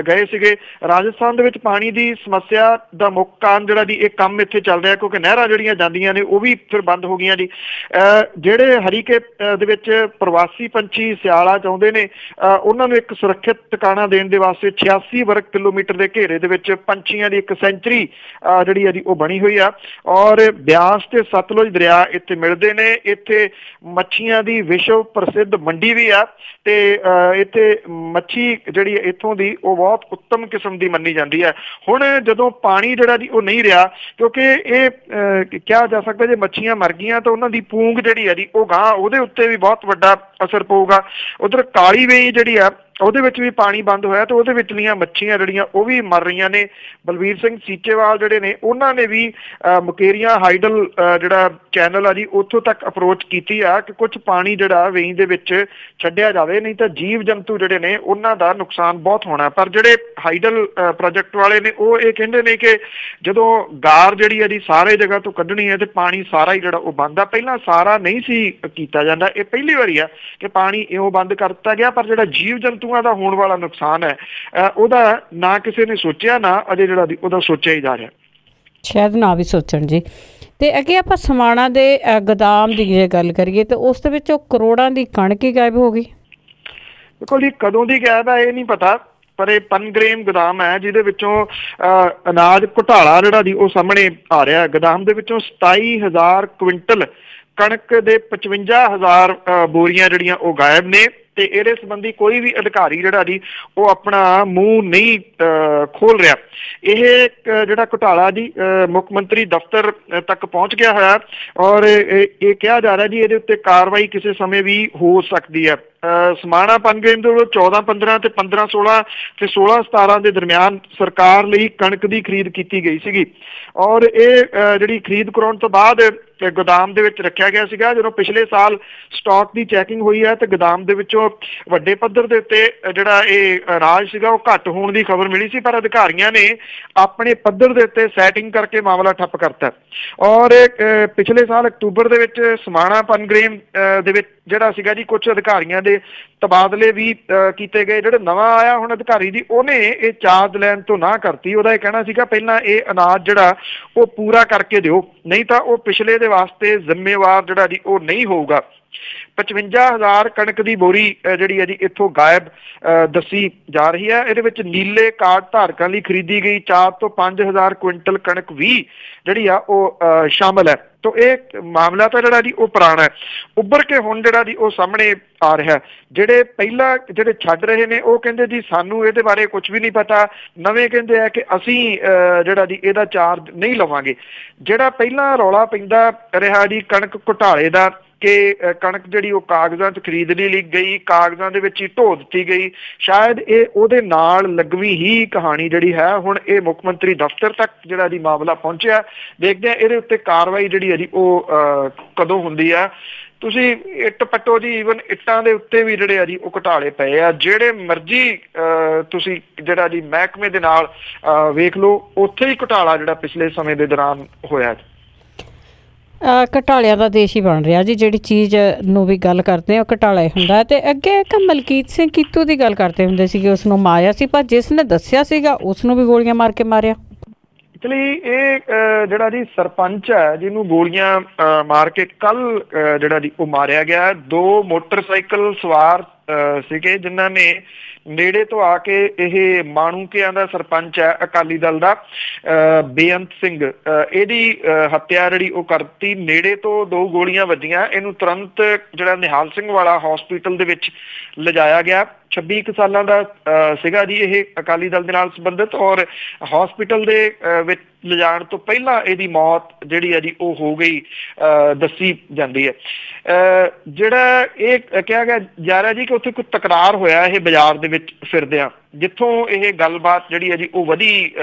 ਗਏ ਸੀਗੇ। ਰਾਜਸਥਾਨ ਦੇ ਵਿੱਚ ਪਾਣੀ ਦੀ ਸਮੱਸਿਆ ਦਾ ਮੁੱਖ ਕਾਰਨ ਜਿਹੜਾ ਜੀ ਇਹ ਕੰਮ ਇੱਥੇ ਚੱਲ ਰਿਹਾ ਕਿਉਂਕਿ ਨਹਿਰਾਂ ਜਿਹੜੀਆਂ ਜਾਂਦੀਆਂ ਨੇ ਉਹ ਵੀ ਫਿਰ ਬੰਦ ਹੋ ਗਈਆਂ ਜੀ। ਜਿਹੜੇ ਹਰੀਕੇ ਦੇ ਵਿੱਚ ਪ੍ਰਵਾਸੀ ਪੰਛੀ ਸਿਆਲਾ ਚਾਹੁੰਦੇ ਨੇ ਉਹਨਾਂ ਨੂੰ ਇੱਕ ਸੁਰੱਖਿਅਤ ਟਿਕਾਣਾ ਦੇਣ ਦੇ ਵਾਸਤੇ 86 ਵਰਗ ਕਿਲੋਮੀਟਰ ਦੇ ਘੇਰੇ ਦੇ ਵਿੱਚ ਪੰਛੀਆਂ ਦੀ ਇੱਕ ਸੈਂਚਰੀ ਜਿਹੜੀ ਆ ਜੀ ਉਹ ਬਣੀ ਹੋਈ ਆ ਔਰ ਬਿਆਸ ਤੇ ਸਤਲੁਜ ਦਰਿਆ ਇੱਥੇ ਮਿਲਦੇ ਨੇ। ਇੱਥੇ ਮੱਛੀਆਂ ਦੀ ਵਿਸ਼ਵ ਪ੍ਰਸਿੱਧ ਮੰਡੀ ਵੀ ਆ ਤੇ ਇੱਥੇ ਮੱਛੀ ਜਿਹੜੀ ਇੱਥੋਂ ਦੀ ਉਹ ਬਹੁਤ ਉੱਤਮ ਕਿਸਮ ਦੀ ਮੰਨੀ ਜਾਂਦੀ ਹੈ। ਹੁਣ ਜਦੋਂ ਪਾਣੀ ਜਿਹੜਾ ਜੀ ਉਹ ਨਹੀਂ ਰਿਹਾ ਕਿਉਂਕਿ ਇਹ ਕਿਹਾ ਜਾ ਸਕਦਾ ਜੇ ਮੱਛੀਆਂ ਮਰ ਗਈਆਂ ਤਾਂ ਉਹਨਾਂ ਦੀ ਪੂੰਗ ਜਿਹੜੀ ਆ ਜੀ ਉਹ ਗਾਂ ਉਹਦੇ ਉੱਤੇ ਵੀ ਬਹੁਤ ਵੱਡਾ ਅਸਰ ਪਊਗਾ। ਉਧਰ ਕਾਲੀ ਵੇਈ ਜਿਹੜੀ ਆ ਉਹਦੇ ਵਿੱਚ ਵੀ ਪਾਣੀ ਬੰਦ ਹੋਇਆ ਤੇ ਉਹਦੇ ਵਿਚਲੀਆਂ ਮੱਛੀਆਂ ਜਿਹੜੀਆਂ ਉਹ ਵੀ ਮਰ ਰਹੀਆਂ ਨੇ। ਬਲਵੀਰ ਸਿੰਘ ਸੀਚੇਵਾਲ ਜਿਹੜੇ ਨੇ ਉਹਨਾਂ ਨੇ ਵੀ ਮੁਕੇਰੀਆਂ ਹਾਈਡਲ ਜਿਹੜਾ ਚੈਨਲ ਆ ਜੀ ਉੱਥੋਂ ਤੱਕ ਅਪਰੋਚ ਕੀਤੀ ਆ ਕਿ ਕੁਝ ਪਾਣੀ ਜਿਹੜਾ ਵੇਈ ਦੇ ਵਿੱਚ ਛੱਡਿਆ ਜਾਵੇ, ਨਹੀਂ ਤਾਂ ਜੀਵ ਜੰਤੂ ਜਿਹੜੇ ਨੇ ਉਹਨਾਂ ਦਾ ਨੁਕਸਾਨ ਬਹੁਤ ਹੋਣਾ। ਪਰ ਜਿਹੜੇ ਹਾਈਡਲ ਪ੍ਰੋਜੈਕਟ ਵਾਲੇ ਨੇ ਉਹ ਇਹ ਕਹਿੰਦੇ ਨੇ ਕਿ ਜਦੋਂ ਗਾਰ ਜਿਹੜੀ ਆ ਜੀ ਸਾਰੇ ਜਗ੍ਹਾ ਤੋਂ ਕੱਢਣੀ ਹੈ ਤੇ ਪਾਣੀ ਸਾਰਾ ਹੀ ਜਿਹੜਾ ਉਹ ਬੰਦ ਆ। ਪਹਿਲਾਂ ਸਾਰਾ ਨਹੀਂ ਸੀ ਕੀਤਾ ਜਾਂਦਾ, ਇਹ ਪਹਿਲੀ ਵਾਰੀ ਆ ਕਿ ਪਾਣੀ ਇਉਂ ਬੰਦ ਕਰ ਦਿੱਤਾ ਗਿਆ। ਪਰ ਜਿਹੜਾ ਜੀਵ ਜੰਤੂਆਂ ਦਾ ਹੋਣ ਵਾਲਾ ਨੁਕਸਾਨ ਹੈ ਉਹਦਾ ਨਾ ਕਿਸੇ ਨੇ ਸੋਚਿਆ, ਨਾ ਅਜੇ ਜਿਹੜਾ ਉਹਦਾ ਸੋਚਿਆ ਹੀ ਜਾ ਰਿਹਾ, ਸ਼ਾਇਦ ਨਾ ਵੀ ਸੋਚਣ ਜੀ। ਤੇ ਅੱਗੇ ਆਪਾਂ ਸਮਾਣਾ ਦੇ ਗੋਦਾਮ ਦੀ ਜੇ ਗੱਲ ਕਰੀਏ ਤਾਂ ਉਸ ਦੇ ਵਿੱਚੋਂ ਕਰੋੜਾਂ ਦੀ ਕਣਕ ਹੀ ਗਾਇਬ ਹੋ ਗਈ। ਦੇਖੋ ਜੀ ਕਦੋਂ ਦੀ ਗਾਇਬ ਹੈ ਇਹ ਨਹੀਂ ਪਤਾ, ਪਰ ਇਹ ਪਨਗ੍ਰੇਮ ਗੋਦਾਮ ਹੈ ਜਿਹਦੇ ਵਿੱਚੋਂ ਅਨਾਜ ਘੁਟਾਲਾ ਜਿਹੜਾ ਦੀ ਉਹ ਸਾਹਮਣੇ ਆ ਰਿਹਾ। ਗੋਦਾਮ ਦੇ ਵਿੱਚੋਂ 27,000 ਕੁਇੰਟਲ ਕਣਕ ਦੇ 55,000 ਬੋਰੀਆਂ ਜਿਹੜੀਆਂ ਉਹ ਗਾਇਬ ਨੇ ਤੇ ਇਹਦੇ ਸੰਬੰਧੀ ਕੋਈ ਵੀ ਅਧਿਕਾਰੀ ਜਿਹੜਾ ਜੀ ਉਹ ਆਪਣਾ ਮੂੰਹ ਨਹੀਂ ਖੋਲ ਰਿਹਾ। ਇਹ ਜਿਹੜਾ ਘੁਟਾਲਾ ਜੀ ਮੁੱਖ ਮੰਤਰੀ ਦਫ਼ਤਰ ਤੱਕ ਪਹੁੰਚ ਗਿਆ ਹੋਇਆ ਔਰ ਇਹ ਕਿਹਾ ਜਾ ਰਿਹਾ ਜੀ ਇਹਦੇ ਉੱਤੇ ਕਾਰਵਾਈ ਕਿਸੇ ਸਮੇਂ ਵੀ ਹੋ ਸਕਦੀ ਹੈ। ਸਮਾਣਾ ਪਨਗ੍ਰੇਮ ਦੇ ਵੱਲੋਂ 14-15 ਤੇ 15-16 ਤੇ 16-17 ਦੇ ਦਰਮਿਆਨ ਸਰਕਾਰ ਲਈ ਕਣਕ ਦੀ ਖਰੀਦ ਕੀਤੀ ਗਈ ਸੀਗੀ ਔਰ ਇਹ ਜਿਹੜੀ ਖਰੀਦ ਕਰਾਉਣ ਤੋਂ ਬਾਅਦ ਗੋਦਾਮ ਦੇ ਵਿੱਚ ਰੱਖਿਆ ਗਿਆ ਸੀਗਾ। ਜਦੋਂ ਪਿਛਲੇ ਸਾਲ ਸਟਾਕ ਦੀ ਚੈਕਿੰਗ ਹੋਈ ਹੈ ਤੇ ਗੋਦਾਮ ਦੇ ਵਿੱਚੋਂ ਵੱਡੇ ਪੱਧਰ ਦੇ ਉੱਤੇ ਜਿਹੜਾ ਇਹ ਰਾਜ ਸੀਗਾ ਉਹ ਘੱਟ ਹੋਣ ਦੀ ਖਬਰ ਮਿਲੀ ਸੀ, ਪਰ ਅਧਿਕਾਰੀਆਂ ਨੇ ਆਪਣੇ ਪੱਧਰ ਦੇ ਉੱਤੇ ਸੈਟਿੰਗ ਕਰਕੇ ਮਾਮਲਾ ਠੱਪ ਕਰਤਾ ਔਰ ਪਿਛਲੇ ਸਾਲ ਅਕਤੂਬਰ ਦੇ ਵਿੱਚ ਸਮਾਣਾ ਪਨਗ੍ਰੇਮ ਦੇ ਵਿੱਚ ਜਿਹੜਾ ਸੀਗਾ ਜੀ ਕੁਝ ਅਧਿਕਾਰੀਆਂ ਦੇ ਤਬਾਦਲੇ ਵੀ ਕੀਤੇ ਗਏ। ਜਿਹੜਾ ਨਵਾਂ ਆਇਆ ਹੁਣ ਅਧਿਕਾਰੀ ਜੀ ਉਹਨੇ ਇਹ ਚਾਰਜ ਲੈਣ ਤੋਂ ਨਾ ਕਰਤੀ। ਉਹਦਾ ਇਹ ਕਹਿਣਾ ਸੀਗਾ ਪਹਿਲਾਂ ਇਹ ਅਨਾਜ ਜਿਹੜਾ ਉਹ ਪੂਰਾ ਕਰਕੇ ਦਿਓ, ਨਹੀਂ ਤਾਂ ਉਹ ਪਿਛਲੇ ਦੇ ਵਾਸਤੇ ਜ਼ਿੰਮੇਵਾਰ ਜਿਹੜਾ ਜੀ ਉਹ ਨਹੀਂ ਹੋਊਗਾ। 55,000 ਕਣਕ ਦੀ ਬੋਰੀ ਜਿਹੜੀ ਹੈ ਜੀ ਇੱਥੋਂ ਗਾਇਬ ਦੱਸੀ ਜਾ ਰਹੀ ਹੈ। ਇਹਦੇ ਵਿੱਚ ਨੀਲੇ ਕਾਰਡ ਧਾਰਕਾਂ ਲਈ ਖਰੀਦੀ ਗਈ 4 ਤੋਂ 5,000 ਕੁਇੰਟਲ ਕਣਕ ਵੀ ਜਿਹੜੀ ਆ ਉਹ ਸ਼ਾਮਲ ਹੈ। ਤੋ ਇਹ ਮਾਮਲਾ ਤਾਂ ਜਿਹੜਾ ਜੀ ਉਹ ਪੁਰਾਣਾ ਹੈ, ਉੱਭਰ ਕੇ ਹੁਣ ਜਿਹੜਾ ਜੀ ਉਹ ਸਾਹਮਣੇ ਆ ਰਿਹਾ। ਜਿਹੜੇ ਪਹਿਲਾਂ ਜਿਹੜੇ ਛੱਡ ਰਹੇ ਨੇ ਉਹ ਕਹਿੰਦੇ ਜੀ ਸਾਨੂੰ ਇਹਦੇ ਬਾਰੇ ਕੁਝ ਵੀ ਨਹੀਂ ਪਤਾ, ਨਵੇਂ ਕਹਿੰਦੇ ਆ ਕਿ ਅਸੀਂ ਜਿਹੜਾ ਜੀ ਇਹਦਾ ਚਾਰਜ ਨਹੀਂ ਲਵਾਂਗੇ। ਜਿਹੜਾ ਪਹਿਲਾਂ ਰੌਲਾ ਪੈਂਦਾ ਰਿਹਾ ਜੀ ਕਣਕ ਘੁਟਾਲੇ ਦਾ ਕਿ ਕਣਕ ਜਿਹੜੀ ਉਹ ਕਾਗਜ਼ਾਂ 'ਚ ਖਰੀਦ ਲਈ ਗਈ, ਕਾਗਜ਼ਾਂ ਦੇ ਵਿੱਚ ਹੀ ਢੋ ਦਿੱਤੀ ਗਈ, ਸ਼ਾਇਦ ਇਹ ਉਹਦੇ ਨਾਲ ਲੱਗਵੀਂ ਹੀ ਕਹਾਣੀ ਜਿਹੜੀ ਹੈ ਹੁਣ ਇਹ ਮੁੱਖ ਮੰਤਰੀ ਦਫ਼ਤਰ ਤੱਕ ਜਿਹੜਾ ਜੀ ਮਾਮਲਾ ਪਹੁੰਚਿਆ। ਦੇਖਦੇ ਹਾਂ ਇਹਦੇ ਉੱਤੇ ਕਾਰਵਾਈ ਜਿਹੜੀ ਹੈ ਜੀ ਉਹ ਕਦੋਂ ਹੁੰਦੀ ਆ। ਤੁਸੀਂ ਇੱਟ ਪੱਟੋ ਜੀ, ਈਵਨ ਇੱਟਾਂ ਦੇ ਉੱਤੇ ਵੀ ਜਿਹੜੇ ਆ ਜੀ ਉਹ ਘੁਟਾਲੇ ਪਏ ਆ। ਜਿਹੜੇ ਮਰਜ਼ੀ ਤੁਸੀਂ ਜਿਹੜਾ ਜੀ ਮਹਿਕਮੇ ਦੇ ਨਾਲ ਵੇਖ ਲਓ, ਉੱਥੇ ਹੀ ਘੁਟਾਲਾ ਜਿਹੜਾ ਪਿਛਲੇ ਸਮੇਂ ਦੇ ਦੌਰਾਨ ਹੋਇਆ। ਘਟਾਲਿਆਂ ਦਾ ਦੇਸ਼ ਹੀ ਬਣ ਰਿਹਾ ਜੀ। ਜਿਹੜੀ ਚੀਜ਼ ਨੂੰ ਵੀ ਗੱਲ ਕਰਦੇ ਉਹ ਘਟਾਲਾ ਹੀ ਹੁੰਦਾ। ਤੇ ਅੱਗੇ ਇੱਕ ਮਲਕੀਤ ਸਿੰਘ ਕੀਤੂ ਦੀ ਗੱਲ ਕਰਦੇ ਹੁੰਦੇ ਸੀਗੇ, ਉਸਨੂੰ ਮਾਰਿਆ ਸੀ, ਪਰ ਜਿਸ ਨੇ ਦੱਸਿਆ ਸੀਗਾ ਉਸ ਨੂੰ ਵੀ ਗੋਲੀਆਂ ਮਾਰ ਕੇ ਮਾਰਿਆ। ਐਕਚੁਅਲੀ ਇਹ ਜਿਹੜਾ ਜੀ ਸਰਪੰਚ ਹੈ ਜਿਹਨੂੰ ਗੋਲੀਆਂ ਮਾਰ ਕੇ ਕੱਲ ਜਿਹੜਾ ਜੀ ਉਹ ਮਾਰਿਆ ਗਿਆ। 2 ਮੋਟਰਸਾਈਕਲ ਸਵਾਰ ਸੀਗੇ ਜਿਨ੍ਹਾਂ ਨੇ ਨੇੜੇ ਤੋਂ ਆ ਕੇ ਇਹ ਮਾਣੂਕਿਆਂ ਦਾ ਸਰਪੰਚ ਹੈ ਅਕਾਲੀ ਦਲ ਦਾ ਬੇਅੰਤ ਸਿੰਘ, ਇਹਦੀ ਹੱਤਿਆ ਜਿਹੜੀ ਉਹ ਕਰਤੀ। ਨੇੜੇ ਤੋਂ 2 ਗੋਲੀਆਂ ਵੱਜੀਆਂ। ਇਹਨੂੰ ਤੁਰੰਤ ਜਿਹੜਾ ਨਿਹਾਲ ਸਿੰਘ ਵਾਲਾ ਹਸਪੀਟਲ ਦੇ ਵਿੱਚ ਲਿਜਾਇਆ ਗਿਆ। 26 ਸਾਲਾਂ ਦਾ ਸੀਗਾ ਜੀ ਇਹ, ਅਕਾਲੀ ਦਲ ਦੇ ਨਾਲ ਸੰਬੰਧਿਤ, ਔਰ ਹਸਪੀਟਲ ਦੇ ਵਿੱਚ ਲਿਜਾਣ ਤੋਂ ਪਹਿਲਾਂ ਇਹਦੀ ਮੌਤ ਜਿਹੜੀ ਹੈ ਜੀ ਉਹ ਹੋ ਗਈ ਦੱਸੀ ਜਾਂਦੀ ਹੈ। ਜਿਹੜਾ ਇਹ ਕਿਹਾ ਗਿਆ ਜਾ ਰਿਹਾ ਜੀ ਕਿ ਉੱਥੇ ਕੋਈ ਤਕਰਾਰ ਹੋਇਆ ਇਹ ਬਾਜ਼ਾਰ ਦੇ ਵਿੱਚ ਫਿਰਦਿਆਂ, ਜਿੱਥੋਂ ਇਹ ਗੱਲਬਾਤ ਜਿਹੜੀ ਹੈ ਜੀ ਉਹ ਵਧੀ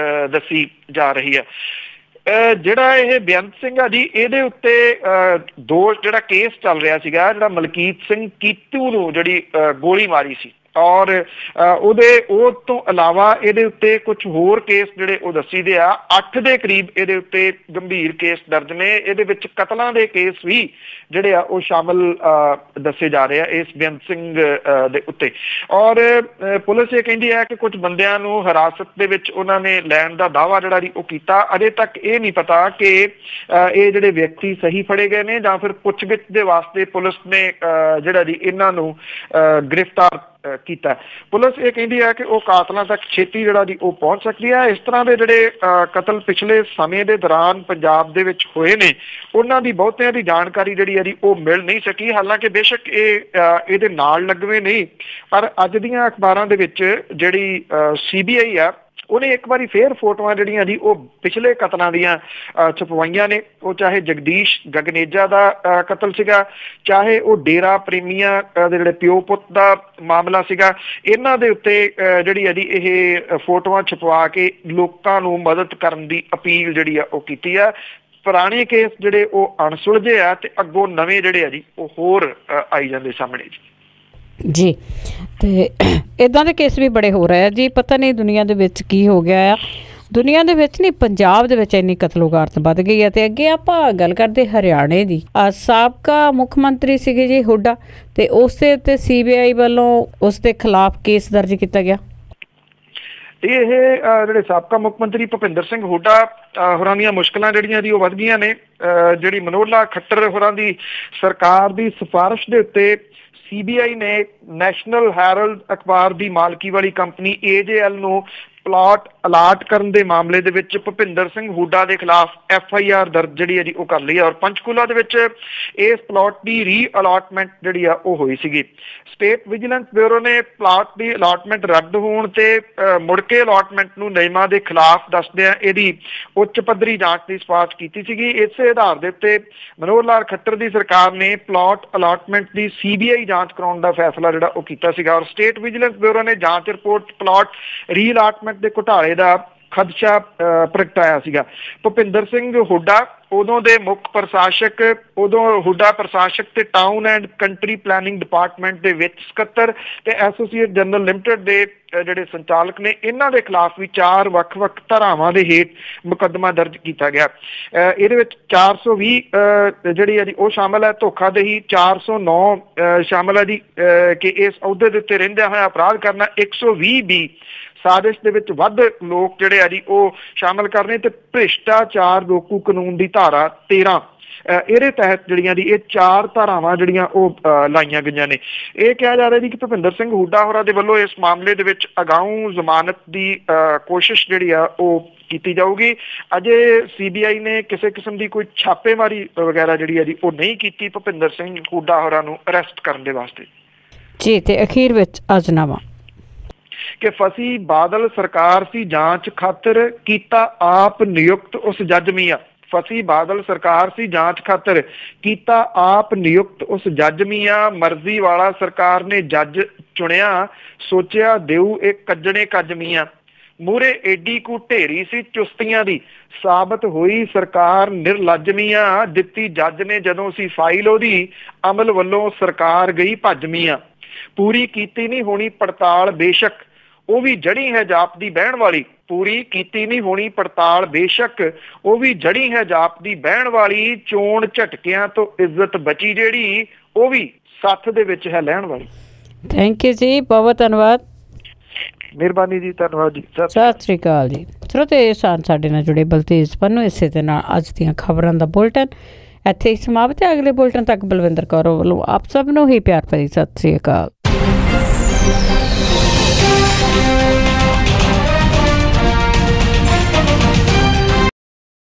ਦੱਸੀ ਜਾ ਰਹੀ ਹੈ। ਜਿਹੜਾ ਇਹ ਬੇਅੰਤ ਸਿੰਘ ਆ ਜੀ ਇਹਦੇ ਉੱਤੇ ਦੋਸ਼ ਜਿਹੜਾ ਕੇਸ ਚੱਲ ਰਿਹਾ ਸੀਗਾ, ਜਿਹੜਾ ਮਲਕੀਤ ਸਿੰਘ ਕੀਤੂ ਨੂੰ ਜਿਹੜੀ ਗੋਲੀ ਮਾਰੀ ਸੀ ਔਰ ਉਹ ਤੋਂ ਇਲਾਵਾ ਇਹਦੇ ਉੱਤੇ ਕੁਝ ਹੋਰ ਕੇਸ ਜਿਹੜੇ ਉਹ ਦੱਸੀਦੇ ਆ। 8 ਦੇ ਕਰੀਬ ਇਹਦੇ ਉੱਤੇ ਗੰਭੀਰ ਕੇਸ ਦਰਜ ਨੇ। ਇਹਦੇ ਵਿੱਚ ਕਤਲਾਂ ਦੇ ਕੇਸ ਵੀ ਜਿਹੜੇ ਆ ਉਹ ਸ਼ਾਮਲ ਦੱਸੇ ਜਾ ਰਹੇ ਆ ਇਸ ਬੇਅੰਤ ਸਿੰਘ ਦੇ ਉੱਤੇ। ਔਰ ਪੁਲਿਸ ਇਹ ਕਹਿੰਦੀ ਹੈ ਕਿ ਕੁਝ ਬੰਦਿਆਂ ਨੂੰ ਹਿਰਾਸਤ ਦੇ ਵਿੱਚ ਉਹਨਾਂ ਨੇ ਲੈਣ ਦਾ ਦਾਅਵਾ ਜਿਹੜਾ ਜੀ ਉਹ ਕੀਤਾ। ਅਜੇ ਤੱਕ ਇਹ ਨਹੀਂ ਪਤਾ ਕਿ ਇਹ ਜਿਹੜੇ ਵਿਅਕਤੀ ਸਹੀ ਫੜੇ ਗਏ ਨੇ ਜਾਂ ਫਿਰ ਪੁੱਛਗਿੱਛ ਦੇ ਵਾਸਤੇ ਪੁਲਿਸ ਨੇ ਜਿਹੜਾ ਜੀ ਇਹਨਾਂ ਨੂੰ ਗ੍ਰਿਫਤਾਰ ਕੀਤਾ। ਪੁਲਿਸ ਇਹ ਕਹਿੰਦੀ ਹੈ ਕਿ ਉਹ ਕਾਤਲਾਂ ਤੱਕ ਛੇਤੀ ਜਿਹੜਾ ਜੀ ਉਹ ਪਹੁੰਚ ਸਕਦੀ ਹੈ। ਇਸ ਤਰ੍ਹਾਂ ਦੇ ਜਿਹੜੇ ਕਤਲ ਪਿਛਲੇ ਸਮੇਂ ਦੇ ਦੌਰਾਨ ਪੰਜਾਬ ਦੇ ਵਿੱਚ ਹੋਏ ਨੇ ਉਹਨਾਂ ਦੀ ਬਹੁਤਿਆਂ ਦੀ ਜਾਣਕਾਰੀ ਜਿਹੜੀ ਹੈ ਜੀ ਉਹ ਮਿਲ ਨਹੀਂ ਸਕੀ। ਹਾਲਾਂਕਿ ਬੇਸ਼ੱਕ ਇਹਦੇ ਨਾਲ ਲੱਗਵੇਂ ਨਹੀਂ, ਪਰ ਅੱਜ ਦੀਆਂ ਅਖਬਾਰਾਂ ਦੇ ਵਿੱਚ ਜਿਹੜੀ CBI ਆ ਉਹਨੇ ਇੱਕ ਵਾਰੀ ਫੇਰ ਫੋਟੋਆਂ ਜਿਹੜੀਆਂ ਜੀ ਉਹ ਪਿਛਲੇ ਕਤਲਾਂ ਦੀਆਂ ਛਪਵਾਈਆਂ ਨੇ। ਉਹ ਚਾਹੇ ਜਗਦੀਸ਼ ਗਗਨੇਜਾ ਦਾ ਕਤਲ ਸੀਗਾ, ਚਾਹੇ ਉਹ ਡੇਰਾ ਪ੍ਰੇਮੀਆਂ ਦੇ ਜਿਹੜੇ ਪਿਓ ਪੁੱਤ ਦਾ ਮਾਮਲਾ ਸੀਗਾ, ਇਹਨਾਂ ਦੇ ਉੱਤੇ ਜਿਹੜੀ ਆ ਜੀ ਇਹ ਫੋਟੋਆਂ ਛਪਵਾ ਕੇ ਲੋਕਾਂ ਨੂੰ ਮਦਦ ਕਰਨ ਦੀ ਅਪੀਲ ਜਿਹੜੀ ਆ ਉਹ ਕੀਤੀ ਆ। ਪੁਰਾਣੇ ਕੇਸ ਜਿਹੜੇ ਉਹ ਅਣਸੁਲਝੇ ਆ ਤੇ ਅੱਗੋਂ ਨਵੇਂ ਜਿਹੜੇ ਆ ਜੀ ਉਹ ਹੋਰ ਆਈ ਜਾਂਦੇ ਸਾਹਮਣੇ ਜੀ। ਤੇ ਇਦਾਂ ਦੇ ਕੇਸ ਵੀ ਬੜੇ ਹੋ ਰਹੇ ਆ ਜੀ। ਪਤਾ ਨਹੀਂ ਦੁਨੀਆ ਦੇ ਵਿੱਚ ਕੀ ਹੋ ਗਿਆ ਆ। ਦੁਨੀਆ ਦੇ ਵਿੱਚ ਨਹੀਂ, ਪੰਜਾਬ ਦੇ ਵਿੱਚ ਇੰਨੀ ਕਤਲੋਗਾਰਤ ਵੱਧ ਗਈ ਹੈ। ਤੇ ਅੱਗੇ ਆਪਾਂ ਗੱਲ ਕਰਦੇ ਹਰਿਆਣੇ ਦੀ। ਸਾਬਕਾ ਮੁੱਖ ਮੰਤਰੀ ਸੀਗੇ ਜੀ ਹੁੱਡਾ, ਤੇ ਉਸ ਦੇ ਉੱਤੇ CBI ਵੱਲੋਂ ਉਸ ਦੇ ਖਿਲਾਫ ਕੇਸ ਦਰਜ ਕੀਤਾ ਗਿਆ। ਇਹ ਜਿਹੜੇ ਸਾਬਕਾ ਮੁੱਖ ਮੰਤਰੀ ਭੁਪਿੰਦਰ ਸਿੰਘ ਹੁੱਡਾ ਹੋਰਾਂ ਦੀਆਂ ਮੁਸ਼ਕਲਾਂ ਜਿਹੜੀਆਂ ਦੀ ਉਹ ਵੱਧ ਗਈਆਂ ਨੇ। ਜਿਹੜੀ ਮਨੋਹਰ ਖੱਟਰ ਹੋਰਾਂ ਦੀ ਸਰਕਾਰ ਦੀ ਸਿਫਾਰਿਸ਼ ਦੇ ਉੱਤੇ CBI ਨੇ ਨੈਸ਼ਨਲ ਹੈਰਲਡ ਅਖਬਾਰ ਦੀ ਮਾਲਕੀ ਵਾਲੀ ਕੰਪਨੀ AJL ਨੂੰ ਪਲਾਟ ਅਲਾਟ ਕਰਨ ਦੇ ਮਾਮਲੇ ਦੇ ਵਿੱਚ ਭੁਪਿੰਦਰ ਸਿੰਘ ਹੁੱਡਾ ਦੇ ਖਿਲਾਫ FIR ਦਰਜ ਜਿਹੜੀ ਹੈ ਜੀ ਉਹ ਕਰ ਲਈ ਹੈ। ਔਰ ਪੰਚਕੂਲਾ ਦੇ ਵਿੱਚ ਇਸ ਪਲਾਟ ਦੀ ਰੀਅਲਾਟਮੈਂਟ ਜਿਹੜੀ ਆ ਉਹ ਹੋਈ ਸੀਗੀ। ਸਟੇਟ ਵਿਜੀਲੈਂਸ ਬਿਊਰੋ ਨੇ ਪਲਾਟ ਦੀ ਅਲਾਟਮੈਂਟ ਰੱਦ ਹੋਣ ਤੇ ਮੁੜ ਕੇ ਅਲਾਟਮੈਂਟ ਨੂੰ ਨਿਯਮਾਂ ਦੇ ਖਿਲਾਫ ਦੱਸਦਿਆਂ ਇਹਦੀ ਉੱਚ ਪੱਧਰੀ ਜਾਂਚ ਦੀ ਸਿਫਾਰਿਸ਼ ਕੀਤੀ ਸੀਗੀ। ਇਸੇ ਆਧਾਰ ਦੇ ਉੱਤੇ ਮਨੋਹਰ ਲਾਲ ਖੱਟਰ ਦੀ ਸਰਕਾਰ ਨੇ ਪਲਾਟ ਅਲਾਟਮੈਂਟ ਦੀ CBI ਜਾਂਚ ਕਰਾਉਣ ਦਾ ਫੈਸਲਾ ਜਿਹੜਾ ਉਹ ਕੀਤਾ ਸੀਗਾ। ਔਰ ਸਟੇਟ ਵਿਜੀਲੈਂਸ ਬਿਊਰੋ ਨੇ ਜਾਂਚ ਰਿਪੋਰਟ ਪਲਾਟ ਰੀਅਲਾਟਮੈਂਟ ਦੇ ਘੁਟਾਲੇ ਦਾ ਖਦਸ਼ਾ ਪ੍ਰਗਟਾਇਆ ਸੀਗਾ। ਭੁਪਿੰਦਰ ਸਿੰਘ ਹੁੱਡਾ ਉਦੋਂ ਦੇ ਮੁੱਖ ਪ੍ਰਸ਼ਾਸਕ, ਉਦੋਂ ਹੁੱਡਾ ਪ੍ਰਸ਼ਾਸਕ ਤੇ town and country planning department ਦੇ ਵਿੱਚ ਸਕੱਤਰ ਤੇ ਐਸੋਸੀਏਟ ਜਨਰਲ ਲਿਮਟਿਡ ਦੇ ਜਿਹੜੇ ਸੰਚਾਲਕ ਨੇ, ਇਹਨਾਂ ਦੇ ਖਿਲਾਫ ਵੀ 4 ਵੱਖ-ਵੱਖ ਧਾਰਾਵਾਂ ਦੇ ਹੇਠ ਮੁਕੱਦਮਾ ਦਰਜ ਕੀਤਾ ਗਿਆ। ਇਹਦੇ ਵਿੱਚ 420 ਜਿਹੜੀ ਹੈ ਜੀ ਉਹ ਸ਼ਾਮਲ ਹੈ, ਧੋਖਾਦਹੀ 409 ਸ਼ਾਮਲ ਹੈ ਜੀ ਕਿ ਇਸ ਅਹੁਦੇ ਦੇ ਉੱਤੇ ਰਹਿੰਦਿਆਂ ਹੋਇਆ ਅਪਰਾਧ ਕਰਨਾ, 120B ਸਾਜ਼ਿਸ਼ ਦੇ ਵਿੱਚ ਵੱਧ ਲੋਕ ਜਿਹੜੇ ਆ ਜੀ ਉਹ ਸ਼ਾਮਲ ਕਰਨੇ, ਤੇ ਭ੍ਰਿਸ਼ਟਾਚਾਰ ਰੋਕੂ ਕਾਨੂੰਨ ਦੀ ਧਾਰਾ 13 ਇਹਦੇ ਤਹਿਤ ਜਿਹੜੀਆਂ ਦੀ ਇਹ 4 ਧਾਰਾਵਾਂ ਜਿਹੜੀਆਂ ਉਹ ਲਾਈਆਂ ਗਈਆਂ ਨੇ। ਇਹ ਕਿਹਾ ਜਾ ਰਿਹਾ ਜੀ ਕਿ ਭੁਪਿੰਦਰ ਸਿੰਘ ਹੁੱਡਾ ਹੋਰਾਂ ਦੇ ਵੱਲੋਂ ਇਸ ਮਾਮਲੇ ਦੇ ਵਿੱਚ ਅਗਾਊਂ ਜ਼ਮਾਨਤ ਦੀ ਕੋਸ਼ਿਸ਼ ਜਿਹੜੀ ਆ ਉਹ ਕੀਤੀ ਜਾਊਗੀ। ਅਜੇ CBI ਨੇ ਕਿਸੇ ਕਿਸਮ ਦੀ ਕੋਈ ਛਾਪੇਮਾਰੀ ਵਗੈਰਾ ਜਿਹੜੀ ਆ ਜੀ ਉਹ ਨਹੀਂ ਕੀਤੀ ਭੁਪਿੰਦਰ ਸਿੰਘ ਹੁੱਡਾ ਹੋਰਾਂ ਨੂੰ ਅਰੈਸਟ ਕਰਨ ਦੇ ਵਾਸਤੇ ਜੀ। ਤੇ ਅਖੀਰ ਵਿੱਚ ਅਜਨਾਮਾ ਕਿ ਫਸੀ ਬਾਦਲ ਸਰਕਾਰ ਸੀ ਜਾਂਚ ਖਾਤਰ ਕੀਤਾ ਆਪ ਨਿਯੁਕਤ ਉਸ ਜੱਜ ਮੀਆਂ। ਫਸੀ ਬਾਦਲ ਸਰਕਾਰ ਸੀ ਜਾਂਚ ਖਾਤਰ ਕੀਤਾ ਆਪ ਨਿਯੁਕਤ ਉਸ ਜੱਜ ਮੀਆਂ। ਮਰਜ਼ੀ ਵਾਲਾ ਸਰਕਾਰ ਨੇ ਜੱਜ ਚੁਣਿਆ, ਸੋਚਿਆ ਦੇਊ ਇਹ ਕੱਜਣੇ ਕੱਜ ਮੀਆਂ। ਮੂਹਰੇ ਏਡੀ ਕੁ ਢੇਰੀ ਸੀ ਚੁਸਤੀਆਂ ਦੀ, ਸਾਬਤ ਹੋਈ ਸਰਕਾਰ ਨਿਰਲੱਜ ਮੀਆਂ। ਦਿੱਤੀ ਜੱਜ ਨੇ ਜਦੋਂ ਸੀ ਫਾਈਲ ਉਹਦੀ, ਅਮਲ ਵੱਲੋਂ ਸਰਕਾਰ ਗਈ ਭੱਜ ਮੀਆਂ। ਪੂਰੀ ਕੀਤੀ ਨਹੀਂ ਹੋਣੀ ਪੜਤਾਲ ਬੇਸ਼ੱਕ, ਉਹ ਵੀ ਜੜੀ ਹੈ ਜਾਪ ਦੀ ਬਹਿਣ ਵਾਲੀ। ਪੂਰੀ ਕੀਤੀ ਨਹੀਂ ਹੋਣੀ ਪੜਤਾਲ ਬੇਸ਼ੱਕ, ਉਹ ਵੀ ਜੜੀ ਹੈ ਜਾਪ ਦੀ ਬਹਿਣ ਵਾਲੀ। ਚੋਣ ਝਟਕਿਆਂ ਤੋਂ ਇੱਜ਼ਤ ਬਚੀ ਜਿਹੜੀ, ਉਹ ਵੀ ਸੱਥ ਦੇ ਵਿੱਚ ਹੈ ਲੈਣ ਵਾਲੀ। ਥੈਂਕ ਯੂ ਜੀ, ਬਹੁਤ ਧੰਨਵਾਦ। ਮਿਹਰਬਾਨੀ ਜੀ, ਧੰਨਵਾਦ ਜੀ, ਸਤਿ ਸ਼੍ਰੀ ਅਕਾਲ ਜੀ। ਸਰੋਤੇ ਸਨ ਸਾਡੇ ਨਾਲ ਜੁੜੇ ਬਲਤੇਜ ਪੰਨੂ। ਇਸੇ ਦੇ ਨਾਲ ਅੱਜ ਦੀਆਂ ਖਬਰਾਂ ਦਾ ਬੁਲਟਨ ਇੱਥੇ ਹੀ ਸਮਾਪਤ ਹੈ। ਅਗਲੇ ਬੁਲਟਨ ਤੱਕ ਬਲਵਿੰਦਰ ਕੌਰ ਵੱਲੋਂ ਆਪ ਸਭ ਨੂੰ ਹੀ ਪਿਆਰ ਭਰੀ ਸਤਿ ਸ਼੍ਰੀ ਅਕਾਲ।